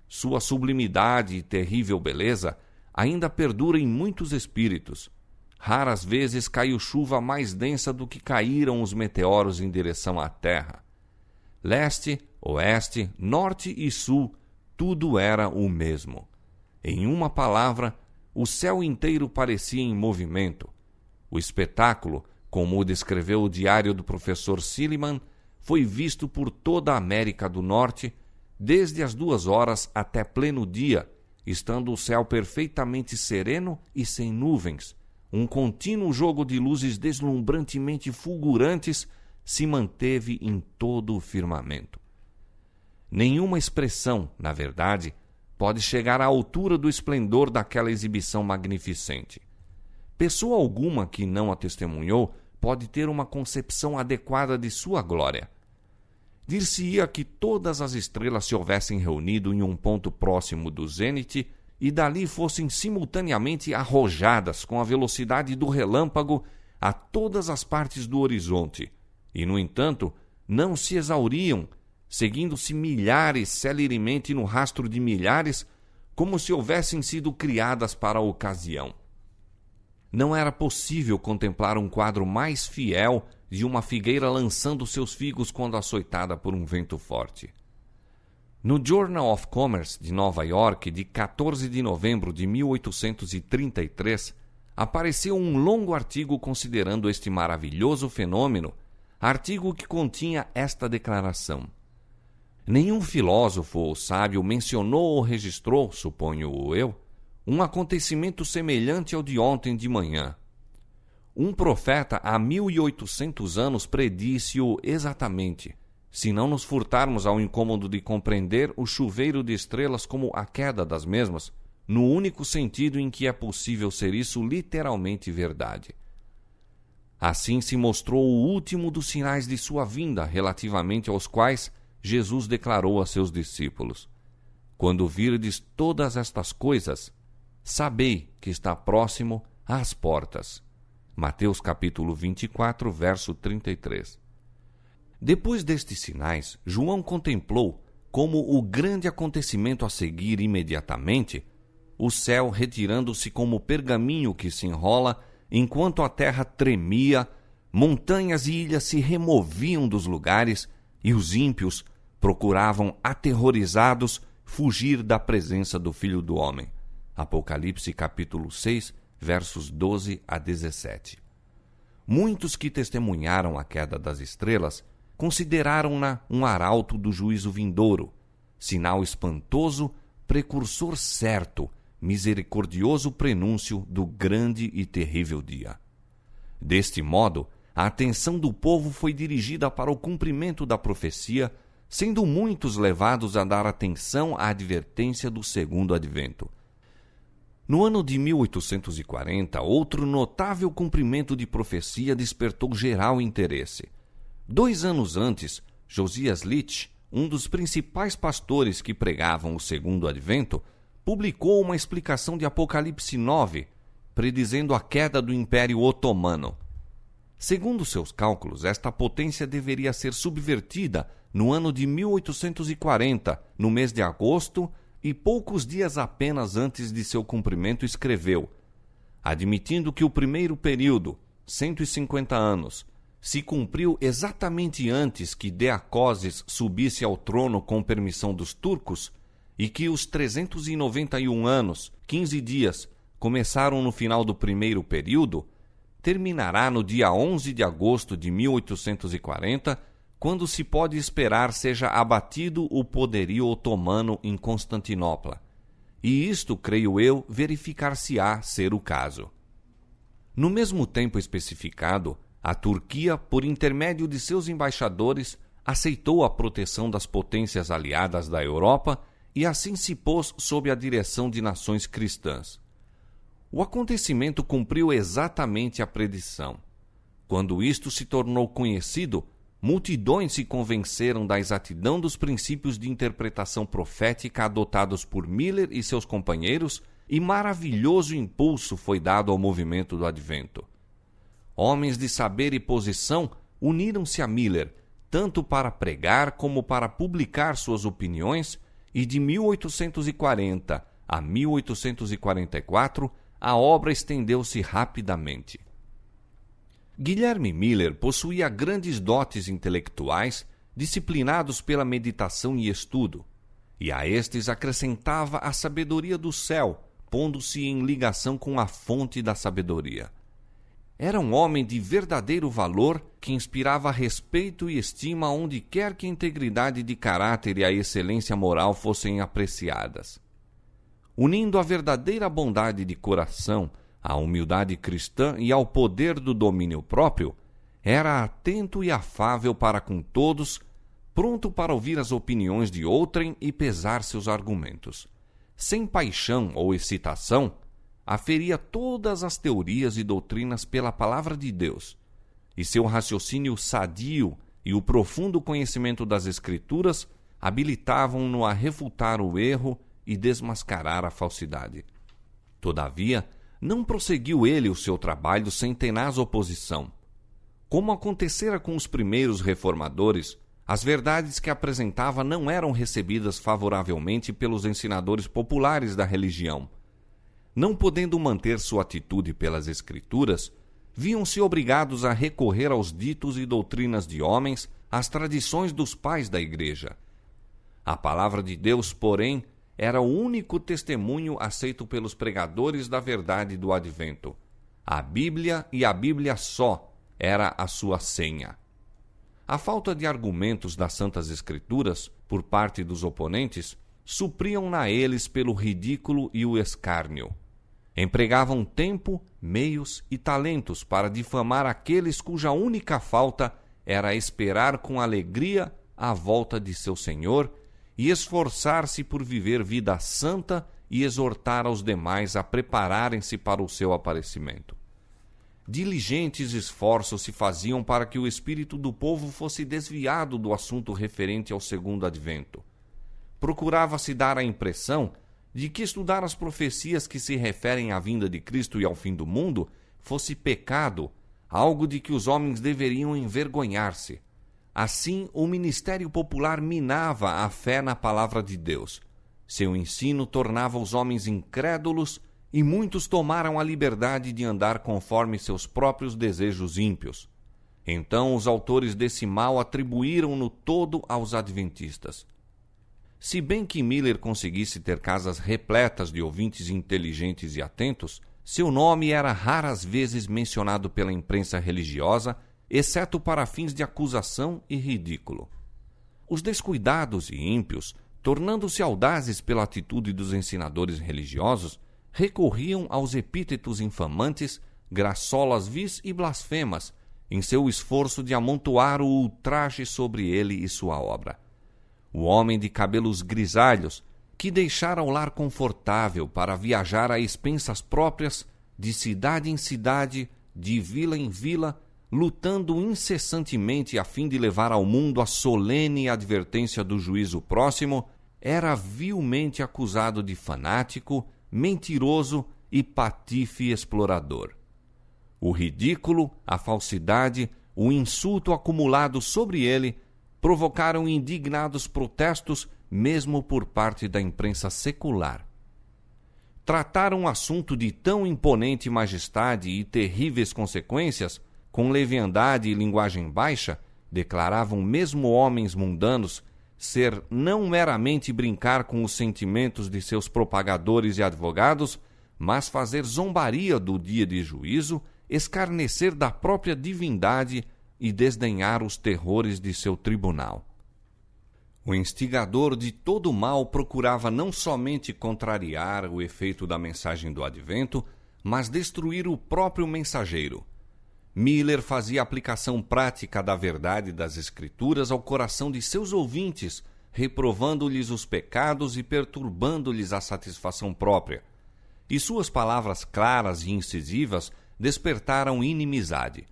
Sua sublimidade e terrível beleza ainda perdura em muitos espíritos. Raras vezes caiu chuva mais densa do que caíram os meteoros em direção à Terra. Leste, oeste, norte e sul, tudo era o mesmo. Em uma palavra, o céu inteiro parecia em movimento. O espetáculo, como o descreveu o diário do professor Silliman, foi visto por toda a América do Norte, desde as 2 horas até pleno dia, estando o céu perfeitamente sereno e sem nuvens. Um contínuo jogo de luzes deslumbrantemente fulgurantes se manteve em todo o firmamento. Nenhuma expressão, na verdade, pode chegar à altura do esplendor daquela exibição magnificente. Pessoa alguma que não a testemunhou pode ter uma concepção adequada de sua glória. Dir-se-ia que todas as estrelas se houvessem reunido em um ponto próximo do zênite e dali fossem simultaneamente arrojadas com a velocidade do relâmpago a todas as partes do horizonte, e, no entanto, não se exauriam, seguindo-se milhares celeremente no rastro de milhares, como se houvessem sido criadas para a ocasião. Não era possível contemplar um quadro mais fiel de uma figueira lançando seus figos quando açoitada por um vento forte. No Journal of Commerce de Nova York, de 14 de novembro de 1833, apareceu um longo artigo considerando este maravilhoso fenômeno, artigo que continha esta declaração: nenhum filósofo ou sábio mencionou ou registrou, suponho eu, um acontecimento semelhante ao de ontem de manhã. Um profeta há 1800 anos predisse-o exatamente, se não nos furtarmos ao incômodo de compreender o chuveiro de estrelas como a queda das mesmas, no único sentido em que é possível ser isso literalmente verdade. Assim se mostrou o último dos sinais de sua vinda, relativamente aos quais Jesus declarou a seus discípulos: quando virdes todas estas coisas, sabei que está próximo às portas. Mateus capítulo 24, verso 33. Depois destes sinais, João contemplou, como o grande acontecimento a seguir imediatamente, o céu retirando-se como pergaminho que se enrola, enquanto a terra tremia, montanhas e ilhas se removiam dos lugares, e os ímpios procuravam, aterrorizados, fugir da presença do Filho do Homem. Apocalipse capítulo 6, versos 12 a 17. Muitos que testemunharam a queda das estrelas consideraram-na um arauto do juízo vindouro, sinal espantoso, precursor certo, misericordioso prenúncio do grande e terrível dia. Deste modo, a atenção do povo foi dirigida para o cumprimento da profecia, sendo muitos levados a dar atenção à advertência do segundo advento. No ano de 1840, outro notável cumprimento de profecia despertou geral interesse. 2 anos antes, Josias Litch, um dos principais pastores que pregavam o segundo advento, publicou uma explicação de Apocalipse 9, predizendo a queda do Império Otomano. Segundo seus cálculos, esta potência deveria ser subvertida no ano de 1840, no mês de agosto, e poucos dias apenas antes de seu cumprimento escreveu: admitindo que o primeiro período, 150 anos, se cumpriu exatamente antes que Deacoses subisse ao trono com permissão dos turcos, e que os 391 anos, 15 dias, começaram no final do primeiro período, terminará no dia 11 de agosto de 1840, quando se pode esperar seja abatido o poderio otomano em Constantinopla. E isto, creio eu, verificar-se-á ser o caso. No mesmo tempo especificado, a Turquia, por intermédio de seus embaixadores, aceitou a proteção das potências aliadas da Europa e assim se pôs sob a direção de nações cristãs. O acontecimento cumpriu exatamente a predição. Quando isto se tornou conhecido, multidões se convenceram da exatidão dos princípios de interpretação profética adotados por Miller e seus companheiros, e maravilhoso impulso foi dado ao movimento do Advento. Homens de saber e posição uniram-se a Miller, tanto para pregar como para publicar suas opiniões, e de 1840 a 1844 a obra estendeu-se rapidamente. Guilherme Miller possuía grandes dotes intelectuais, disciplinados pela meditação e estudo, e a estes acrescentava a sabedoria do céu, pondo-se em ligação com a fonte da sabedoria. Era um homem de verdadeiro valor que inspirava respeito e estima onde quer que a integridade de caráter e a excelência moral fossem apreciadas. Unindo a verdadeira bondade de coração à humildade cristã e ao poder do domínio próprio, era atento e afável para com todos, pronto para ouvir as opiniões de outrem e pesar seus argumentos. Sem paixão ou excitação, aferia todas as teorias e doutrinas pela palavra de Deus, e seu raciocínio sadio e o profundo conhecimento das Escrituras habilitavam-no a refutar o erro e desmascarar a falsidade. Todavia, não prosseguiu ele o seu trabalho sem tenaz oposição. Como acontecera com os primeiros reformadores, as verdades que apresentava não eram recebidas favoravelmente pelos ensinadores populares da religião. Não podendo manter sua atitude pelas Escrituras, viam-se obrigados a recorrer aos ditos e doutrinas de homens, às tradições dos pais da Igreja. A palavra de Deus, porém, era o único testemunho aceito pelos pregadores da verdade do Advento. A Bíblia e a Bíblia só era a sua senha. A falta de argumentos das Santas Escrituras, por parte dos oponentes, supriam-na eles pelo ridículo e o escárnio. Empregavam tempo, meios e talentos para difamar aqueles cuja única falta era esperar com alegria a volta de seu Senhor e esforçar-se por viver vida santa e exortar aos demais a prepararem-se para o seu aparecimento. Diligentes esforços se faziam para que o espírito do povo fosse desviado do assunto referente ao segundo advento. Procurava-se dar a impressão de que estudar as profecias que se referem à vinda de Cristo e ao fim do mundo fosse pecado, algo de que os homens deveriam envergonhar-se. Assim, o ministério popular minava a fé na palavra de Deus. Seu ensino tornava os homens incrédulos e muitos tomaram a liberdade de andar conforme seus próprios desejos ímpios. Então os autores desse mal atribuíram-no todo aos adventistas. Se bem que Miller conseguisse ter casas repletas de ouvintes inteligentes e atentos, seu nome era raras vezes mencionado pela imprensa religiosa, exceto para fins de acusação e ridículo. Os descuidados e ímpios, tornando-se audazes pela atitude dos ensinadores religiosos, recorriam aos epítetos infamantes, graçolas vis e blasfemas, em seu esforço de amontoar o ultraje sobre ele e sua obra. O homem de cabelos grisalhos, que deixara o lar confortável para viajar a expensas próprias, de cidade em cidade, de vila em vila, lutando incessantemente a fim de levar ao mundo a solene advertência do juízo próximo, era vilmente acusado de fanático, mentiroso e patife explorador. O ridículo, a falsidade, o insulto acumulado sobre ele provocaram indignados protestos mesmo por parte da imprensa secular. Tratar um assunto de tão imponente majestade e terríveis consequências, com leviandade e linguagem baixa, declaravam mesmo homens mundanos, ser não meramente brincar com os sentimentos de seus propagadores e advogados, mas fazer zombaria do dia de juízo, escarnecer da própria divindade e desdenhar os terrores de seu tribunal. O instigador de todo o mal procurava não somente contrariar o efeito da mensagem do Advento, mas destruir o próprio mensageiro. Miller fazia aplicação prática da verdade das Escrituras ao coração de seus ouvintes, reprovando-lhes os pecados e perturbando-lhes a satisfação própria. E suas palavras claras e incisivas despertaram inimizade.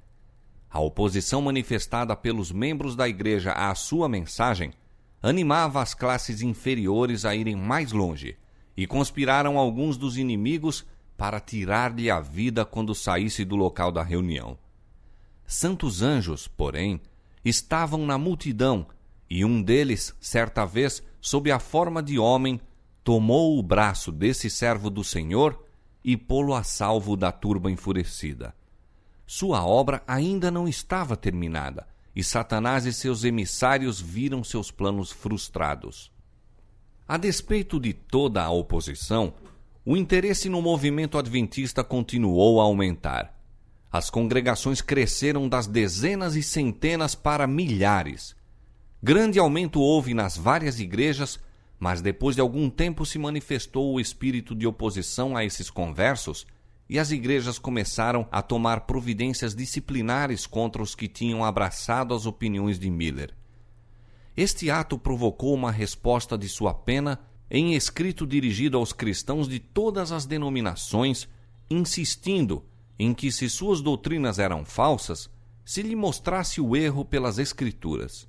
A oposição manifestada pelos membros da igreja à sua mensagem animava as classes inferiores a irem mais longe, e conspiraram alguns dos inimigos para tirar-lhe a vida quando saísse do local da reunião. Santos anjos, porém, estavam na multidão, e um deles, certa vez, sob a forma de homem, tomou o braço desse servo do Senhor e pô-lo a salvo da turba enfurecida. Sua obra ainda não estava terminada, e Satanás e seus emissários viram seus planos frustrados. A despeito de toda a oposição, o interesse no movimento adventista continuou a aumentar. As congregações cresceram das dezenas e centenas para milhares. Grande aumento houve nas várias igrejas, mas depois de algum tempo se manifestou o espírito de oposição a esses conversos e as igrejas começaram a tomar providências disciplinares contra os que tinham abraçado as opiniões de Miller. Este ato provocou uma resposta de sua pena em escrito dirigido aos cristãos de todas as denominações, insistindo em que, se suas doutrinas eram falsas, se lhe mostrasse o erro pelas Escrituras.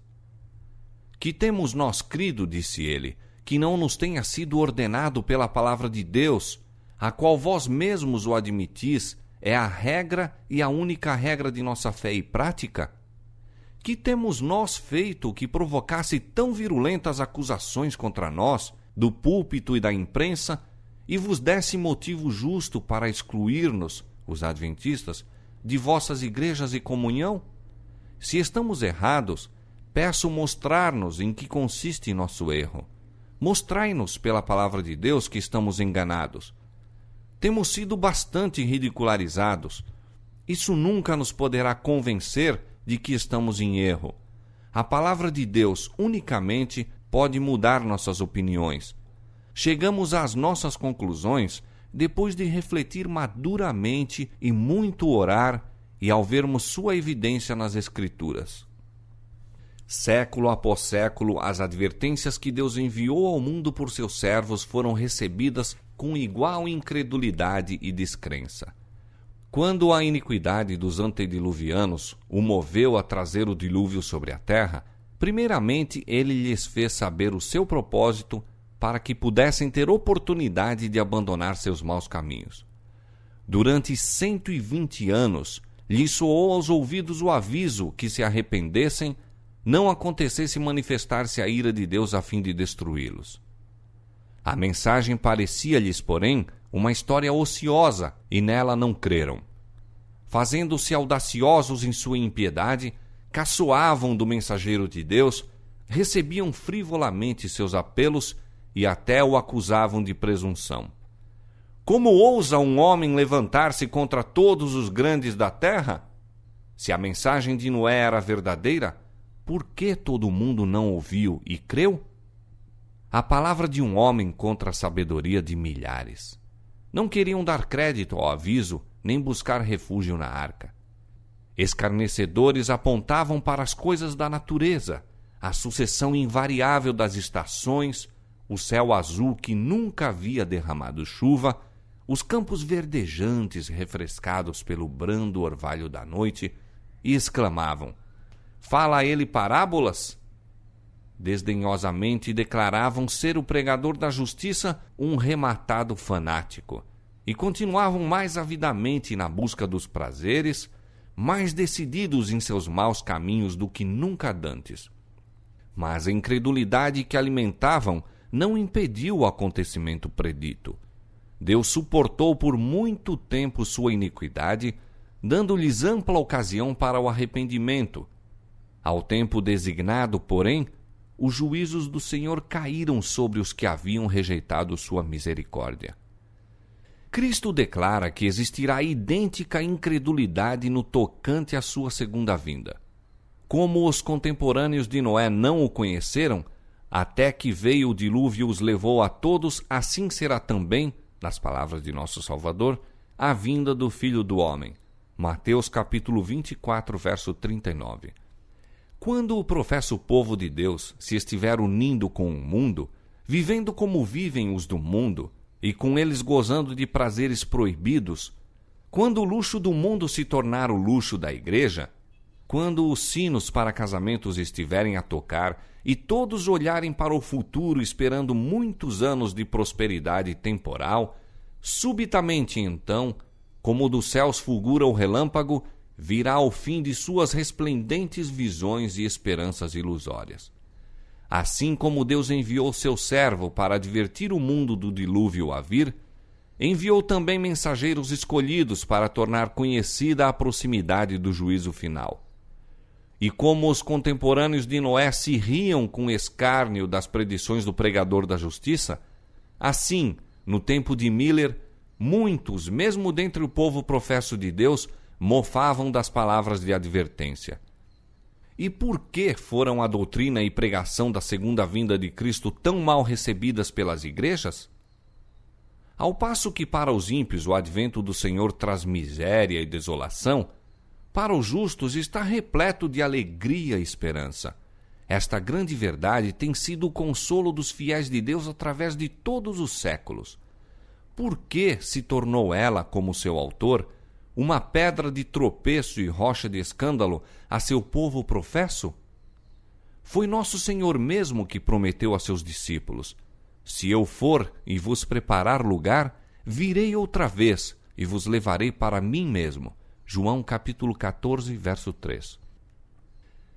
Que temos nós crido, disse ele, que não nos tenha sido ordenado pela palavra de Deus, a qual vós mesmos o admitis, é a regra e a única regra de nossa fé e prática? Que temos nós feito que provocasse tão virulentas acusações contra nós, do púlpito e da imprensa, e vos desse motivo justo para excluir-nos, os adventistas, de vossas igrejas e comunhão? Se estamos errados, peço mostrar-nos em que consiste nosso erro. Mostrai-nos pela palavra de Deus que estamos enganados. Temos sido bastante ridicularizados. Isso nunca nos poderá convencer de que estamos em erro. A palavra de Deus unicamente pode mudar nossas opiniões. Chegamos às nossas conclusões depois de refletir maduramente e muito orar e ao vermos sua evidência nas Escrituras. Século após século, as advertências que Deus enviou ao mundo por seus servos foram recebidas com igual incredulidade e descrença. Quando a iniquidade dos antediluvianos o moveu a trazer o dilúvio sobre a terra, primeiramente ele lhes fez saber o seu propósito para que pudessem ter oportunidade de abandonar seus maus caminhos. Durante 120 anos, lhes soou aos ouvidos o aviso que se arrependessem, não acontecesse manifestar-se a ira de Deus a fim de destruí-los. A mensagem parecia-lhes, porém, uma história ociosa, e nela não creram. Fazendo-se audaciosos em sua impiedade, caçoavam do mensageiro de Deus, recebiam frivolamente seus apelos e até o acusavam de presunção. Como ousa um homem levantar-se contra todos os grandes da terra? Se a mensagem de Noé era verdadeira, por que todo mundo não ouviu e creu? A palavra de um homem contra a sabedoria de milhares. Não queriam dar crédito ao aviso, nem buscar refúgio na arca. Escarnecedores apontavam para as coisas da natureza, a sucessão invariável das estações, o céu azul que nunca havia derramado chuva, os campos verdejantes refrescados pelo brando orvalho da noite, e exclamavam: fala a ele parábolas? Desdenhosamente declaravam ser o pregador da justiça um rematado fanático, e continuavam mais avidamente na busca dos prazeres, mais decididos em seus maus caminhos do que nunca dantes. Mas a incredulidade que alimentavam não impediu o acontecimento predito. Deus suportou por muito tempo sua iniquidade, dando-lhes ampla ocasião para o arrependimento. Ao tempo designado, porém, os juízos do Senhor caíram sobre os que haviam rejeitado sua misericórdia. Cristo declara que existirá idêntica incredulidade no tocante à sua segunda vinda. Como os contemporâneos de Noé não o conheceram, até que veio o dilúvio os levou a todos, assim será também, nas palavras de nosso Salvador, a vinda do Filho do Homem. Mateus capítulo 24, verso 39. Quando o professo povo de Deus se estiver unindo com o mundo, vivendo como vivem os do mundo, e com eles gozando de prazeres proibidos, quando o luxo do mundo se tornar o luxo da igreja, quando os sinos para casamentos estiverem a tocar e todos olharem para o futuro esperando muitos anos de prosperidade temporal, subitamente então, como dos céus fulgura o relâmpago, virá o fim de suas resplendentes visões e esperanças ilusórias. Assim como Deus enviou seu servo para advertir o mundo do dilúvio a vir, enviou também mensageiros escolhidos para tornar conhecida a proximidade do juízo final. E como os contemporâneos de Noé se riam com escárnio das predições do pregador da justiça, assim, no tempo de Miller, muitos, mesmo dentre o povo professo de Deus, mofavam das palavras de advertência. E por que foram a doutrina e pregação da segunda vinda de Cristo tão mal recebidas pelas igrejas? Ao passo que para os ímpios o advento do Senhor traz miséria e desolação, para os justos está repleto de alegria e esperança. Esta grande verdade tem sido o consolo dos fiéis de Deus através de todos os séculos. Por que se tornou ela, como seu autor, uma pedra de tropeço e rocha de escândalo a seu povo professo? Foi nosso Senhor mesmo que prometeu a seus discípulos: se eu for e vos preparar lugar, virei outra vez e vos levarei para mim mesmo. João capítulo 14, verso 3.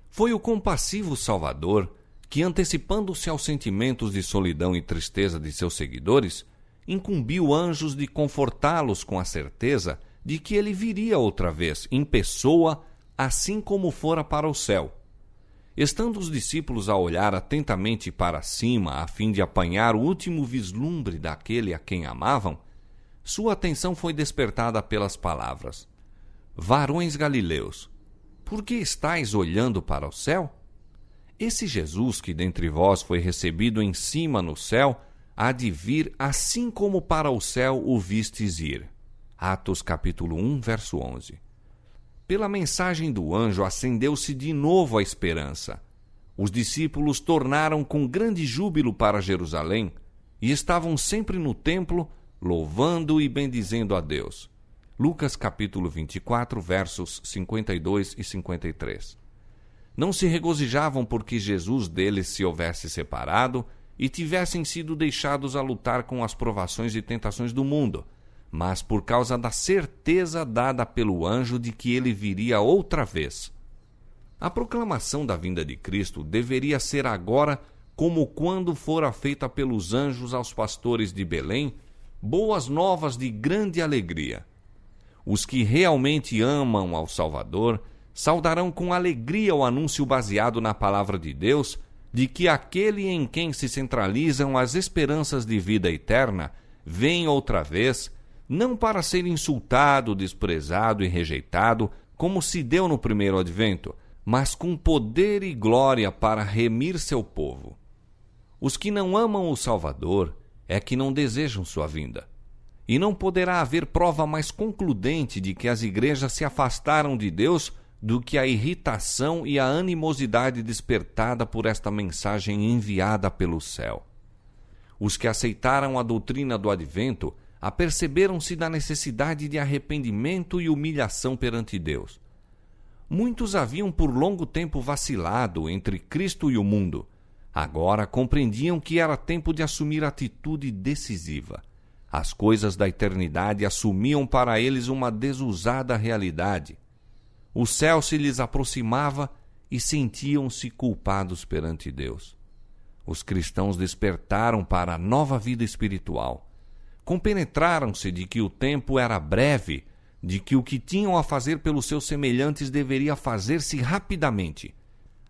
Foi o compassivo Salvador que, antecipando-se aos sentimentos de solidão e tristeza de seus seguidores, incumbiu anjos de confortá-los com a certeza de que ele viria outra vez, em pessoa, assim como fora para o céu. Estando os discípulos a olhar atentamente para cima, a fim de apanhar o último vislumbre daquele a quem amavam, sua atenção foi despertada pelas palavras: varões galileus, por que estáis olhando para o céu? Esse Jesus que dentre vós foi recebido em cima no céu, há de vir assim como para o céu o vistes ir. Atos capítulo 1, verso 11. Pela mensagem do anjo acendeu-se de novo a esperança. Os discípulos tornaram com grande júbilo para Jerusalém e estavam sempre no templo, louvando e bendizendo a Deus. Lucas capítulo 24, versos 52 e 53. Não se regozijavam porque Jesus deles se houvesse separado e tivessem sido deixados a lutar com as provações e tentações do mundo, mas por causa da certeza dada pelo anjo de que ele viria outra vez. A proclamação da vinda de Cristo deveria ser agora como quando fora feita pelos anjos aos pastores de Belém, boas novas de grande alegria. Os que realmente amam ao Salvador saudarão com alegria o anúncio baseado na palavra de Deus de que aquele em quem se centralizam as esperanças de vida eterna vem outra vez, não para ser insultado, desprezado e rejeitado, como se deu no primeiro advento, mas com poder e glória para remir seu povo. Os que não amam o Salvador é que não desejam sua vinda. E não poderá haver prova mais concludente de que as igrejas se afastaram de Deus do que a irritação e a animosidade despertada por esta mensagem enviada pelo céu. Os que aceitaram a doutrina do advento aperceberam-se da necessidade de arrependimento e humilhação perante Deus. Muitos haviam por longo tempo vacilado entre Cristo e o mundo. Agora compreendiam que era tempo de assumir atitude decisiva. As coisas da eternidade assumiam para eles uma desusada realidade. O céu se lhes aproximava e sentiam-se culpados perante Deus. Os cristãos despertaram para a nova vida espiritual. Compenetraram-se de que o tempo era breve, de que o que tinham a fazer pelos seus semelhantes deveria fazer-se rapidamente.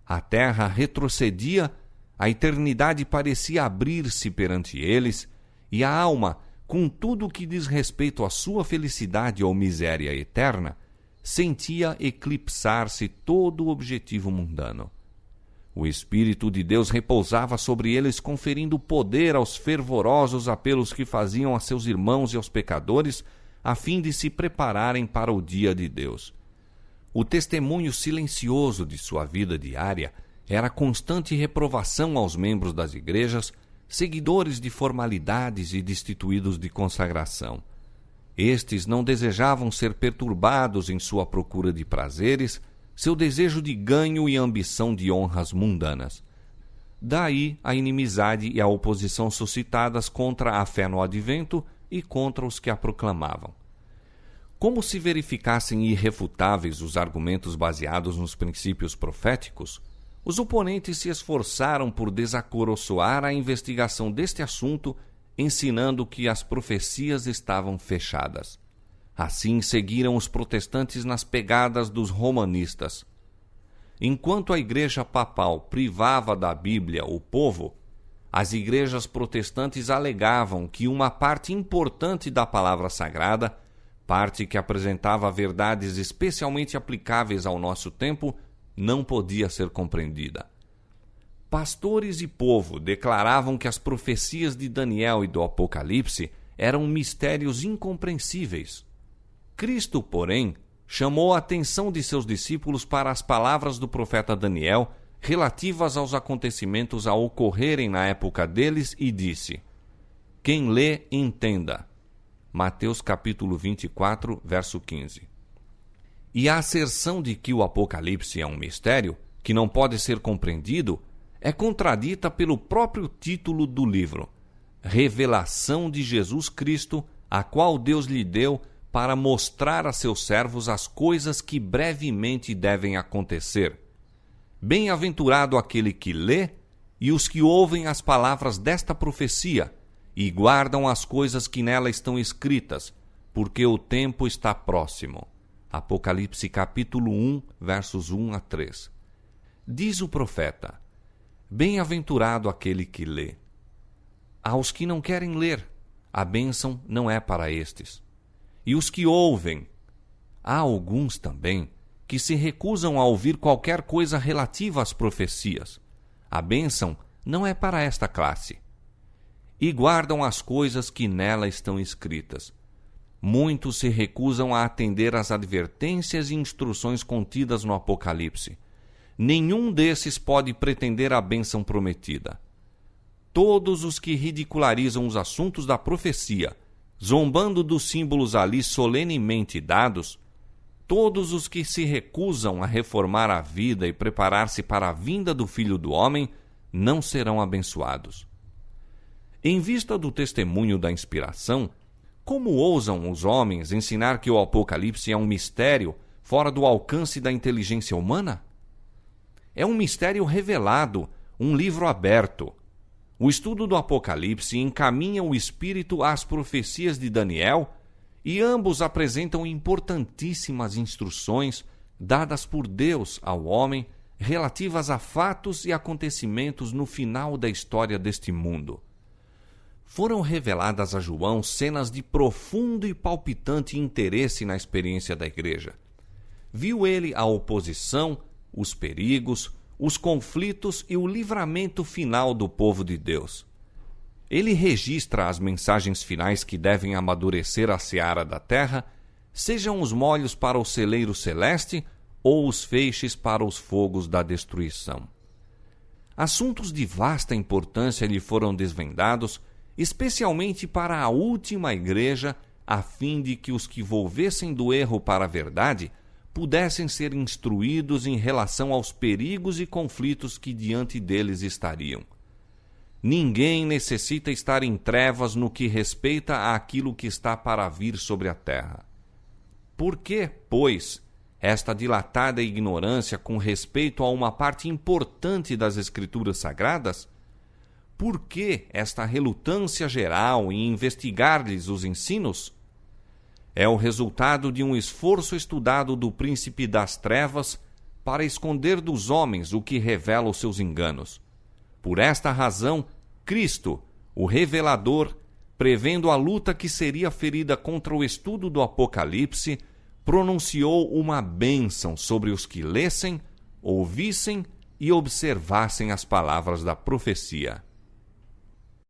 A terra retrocedia, a eternidade parecia abrir-se perante eles, e a alma, com tudo o que diz respeito à sua felicidade ou miséria eterna, sentia eclipsar-se todo o objetivo mundano. O Espírito de Deus repousava sobre eles, conferindo poder aos fervorosos apelos que faziam a seus irmãos e aos pecadores, a fim de se prepararem para o dia de Deus. O testemunho silencioso de sua vida diária era a constante reprovação aos membros das igrejas, seguidores de formalidades e destituídos de consagração. Estes não desejavam ser perturbados em sua procura de prazeres, seu desejo de ganho e ambição de honras mundanas. Daí a inimizade e a oposição suscitadas contra a fé no advento e contra os que a proclamavam. Como se verificassem irrefutáveis os argumentos baseados nos princípios proféticos, os oponentes se esforçaram por desacoroçoar a investigação deste assunto, ensinando que as profecias estavam fechadas. Assim seguiram os protestantes nas pegadas dos romanistas. Enquanto a Igreja Papal privava da Bíblia o povo, as igrejas protestantes alegavam que uma parte importante da palavra sagrada, parte que apresentava verdades especialmente aplicáveis ao nosso tempo, não podia ser compreendida. Pastores e povo declaravam que as profecias de Daniel e do Apocalipse eram mistérios incompreensíveis. Cristo, porém, chamou a atenção de seus discípulos para as palavras do profeta Daniel relativas aos acontecimentos a ocorrerem na época deles e disse: "Quem lê, entenda." Mateus capítulo 24, verso 15. E a asserção de que o Apocalipse é um mistério, que não pode ser compreendido, é contradita pelo próprio título do livro, Revelação de Jesus Cristo, a qual Deus lhe deu para mostrar a seus servos as coisas que brevemente devem acontecer. Bem-aventurado aquele que lê e os que ouvem as palavras desta profecia e guardam as coisas que nela estão escritas, porque o tempo está próximo. Apocalipse capítulo 1, versos 1 a 3. Diz o profeta: bem-aventurado aquele que lê. Aos que não querem ler, a bênção não é para estes. E os que ouvem, há alguns também que se recusam a ouvir qualquer coisa relativa às profecias. A bênção não é para esta classe. E guardam as coisas que nela estão escritas. Muitos se recusam a atender às advertências e instruções contidas no Apocalipse. Nenhum desses pode pretender a bênção prometida. Todos os que ridicularizam os assuntos da profecia, zombando dos símbolos ali solenemente dados, todos os que se recusam a reformar a vida e preparar-se para a vinda do Filho do Homem, não serão abençoados. Em vista do testemunho da inspiração, como ousam os homens ensinar que o Apocalipse é um mistério fora do alcance da inteligência humana? É um mistério revelado, um livro aberto. O estudo do Apocalipse encaminha o espírito às profecias de Daniel e ambos apresentam importantíssimas instruções dadas por Deus ao homem relativas a fatos e acontecimentos no final da história deste mundo. Foram reveladas a João cenas de profundo e palpitante interesse na experiência da igreja. Viu ele a oposição, os perigos, os conflitos e o livramento final do povo de Deus. Ele registra as mensagens finais que devem amadurecer a seara da terra, sejam os molhos para o celeiro celeste ou os feixes para os fogos da destruição. Assuntos de vasta importância lhe foram desvendados, especialmente para a última igreja, a fim de que os que volvessem do erro para a verdade pudessem ser instruídos em relação aos perigos e conflitos que diante deles estariam. Ninguém necessita estar em trevas no que respeita àquilo que está para vir sobre a terra. Por que, pois, esta dilatada ignorância com respeito a uma parte importante das Escrituras Sagradas? Por que esta relutância geral em investigar-lhes os ensinos? É o resultado de um esforço estudado do príncipe das trevas para esconder dos homens o que revela os seus enganos. Por esta razão, Cristo, o revelador, prevendo a luta que seria ferida contra o estudo do Apocalipse, pronunciou uma bênção sobre os que lessem, ouvissem e observassem as palavras da profecia.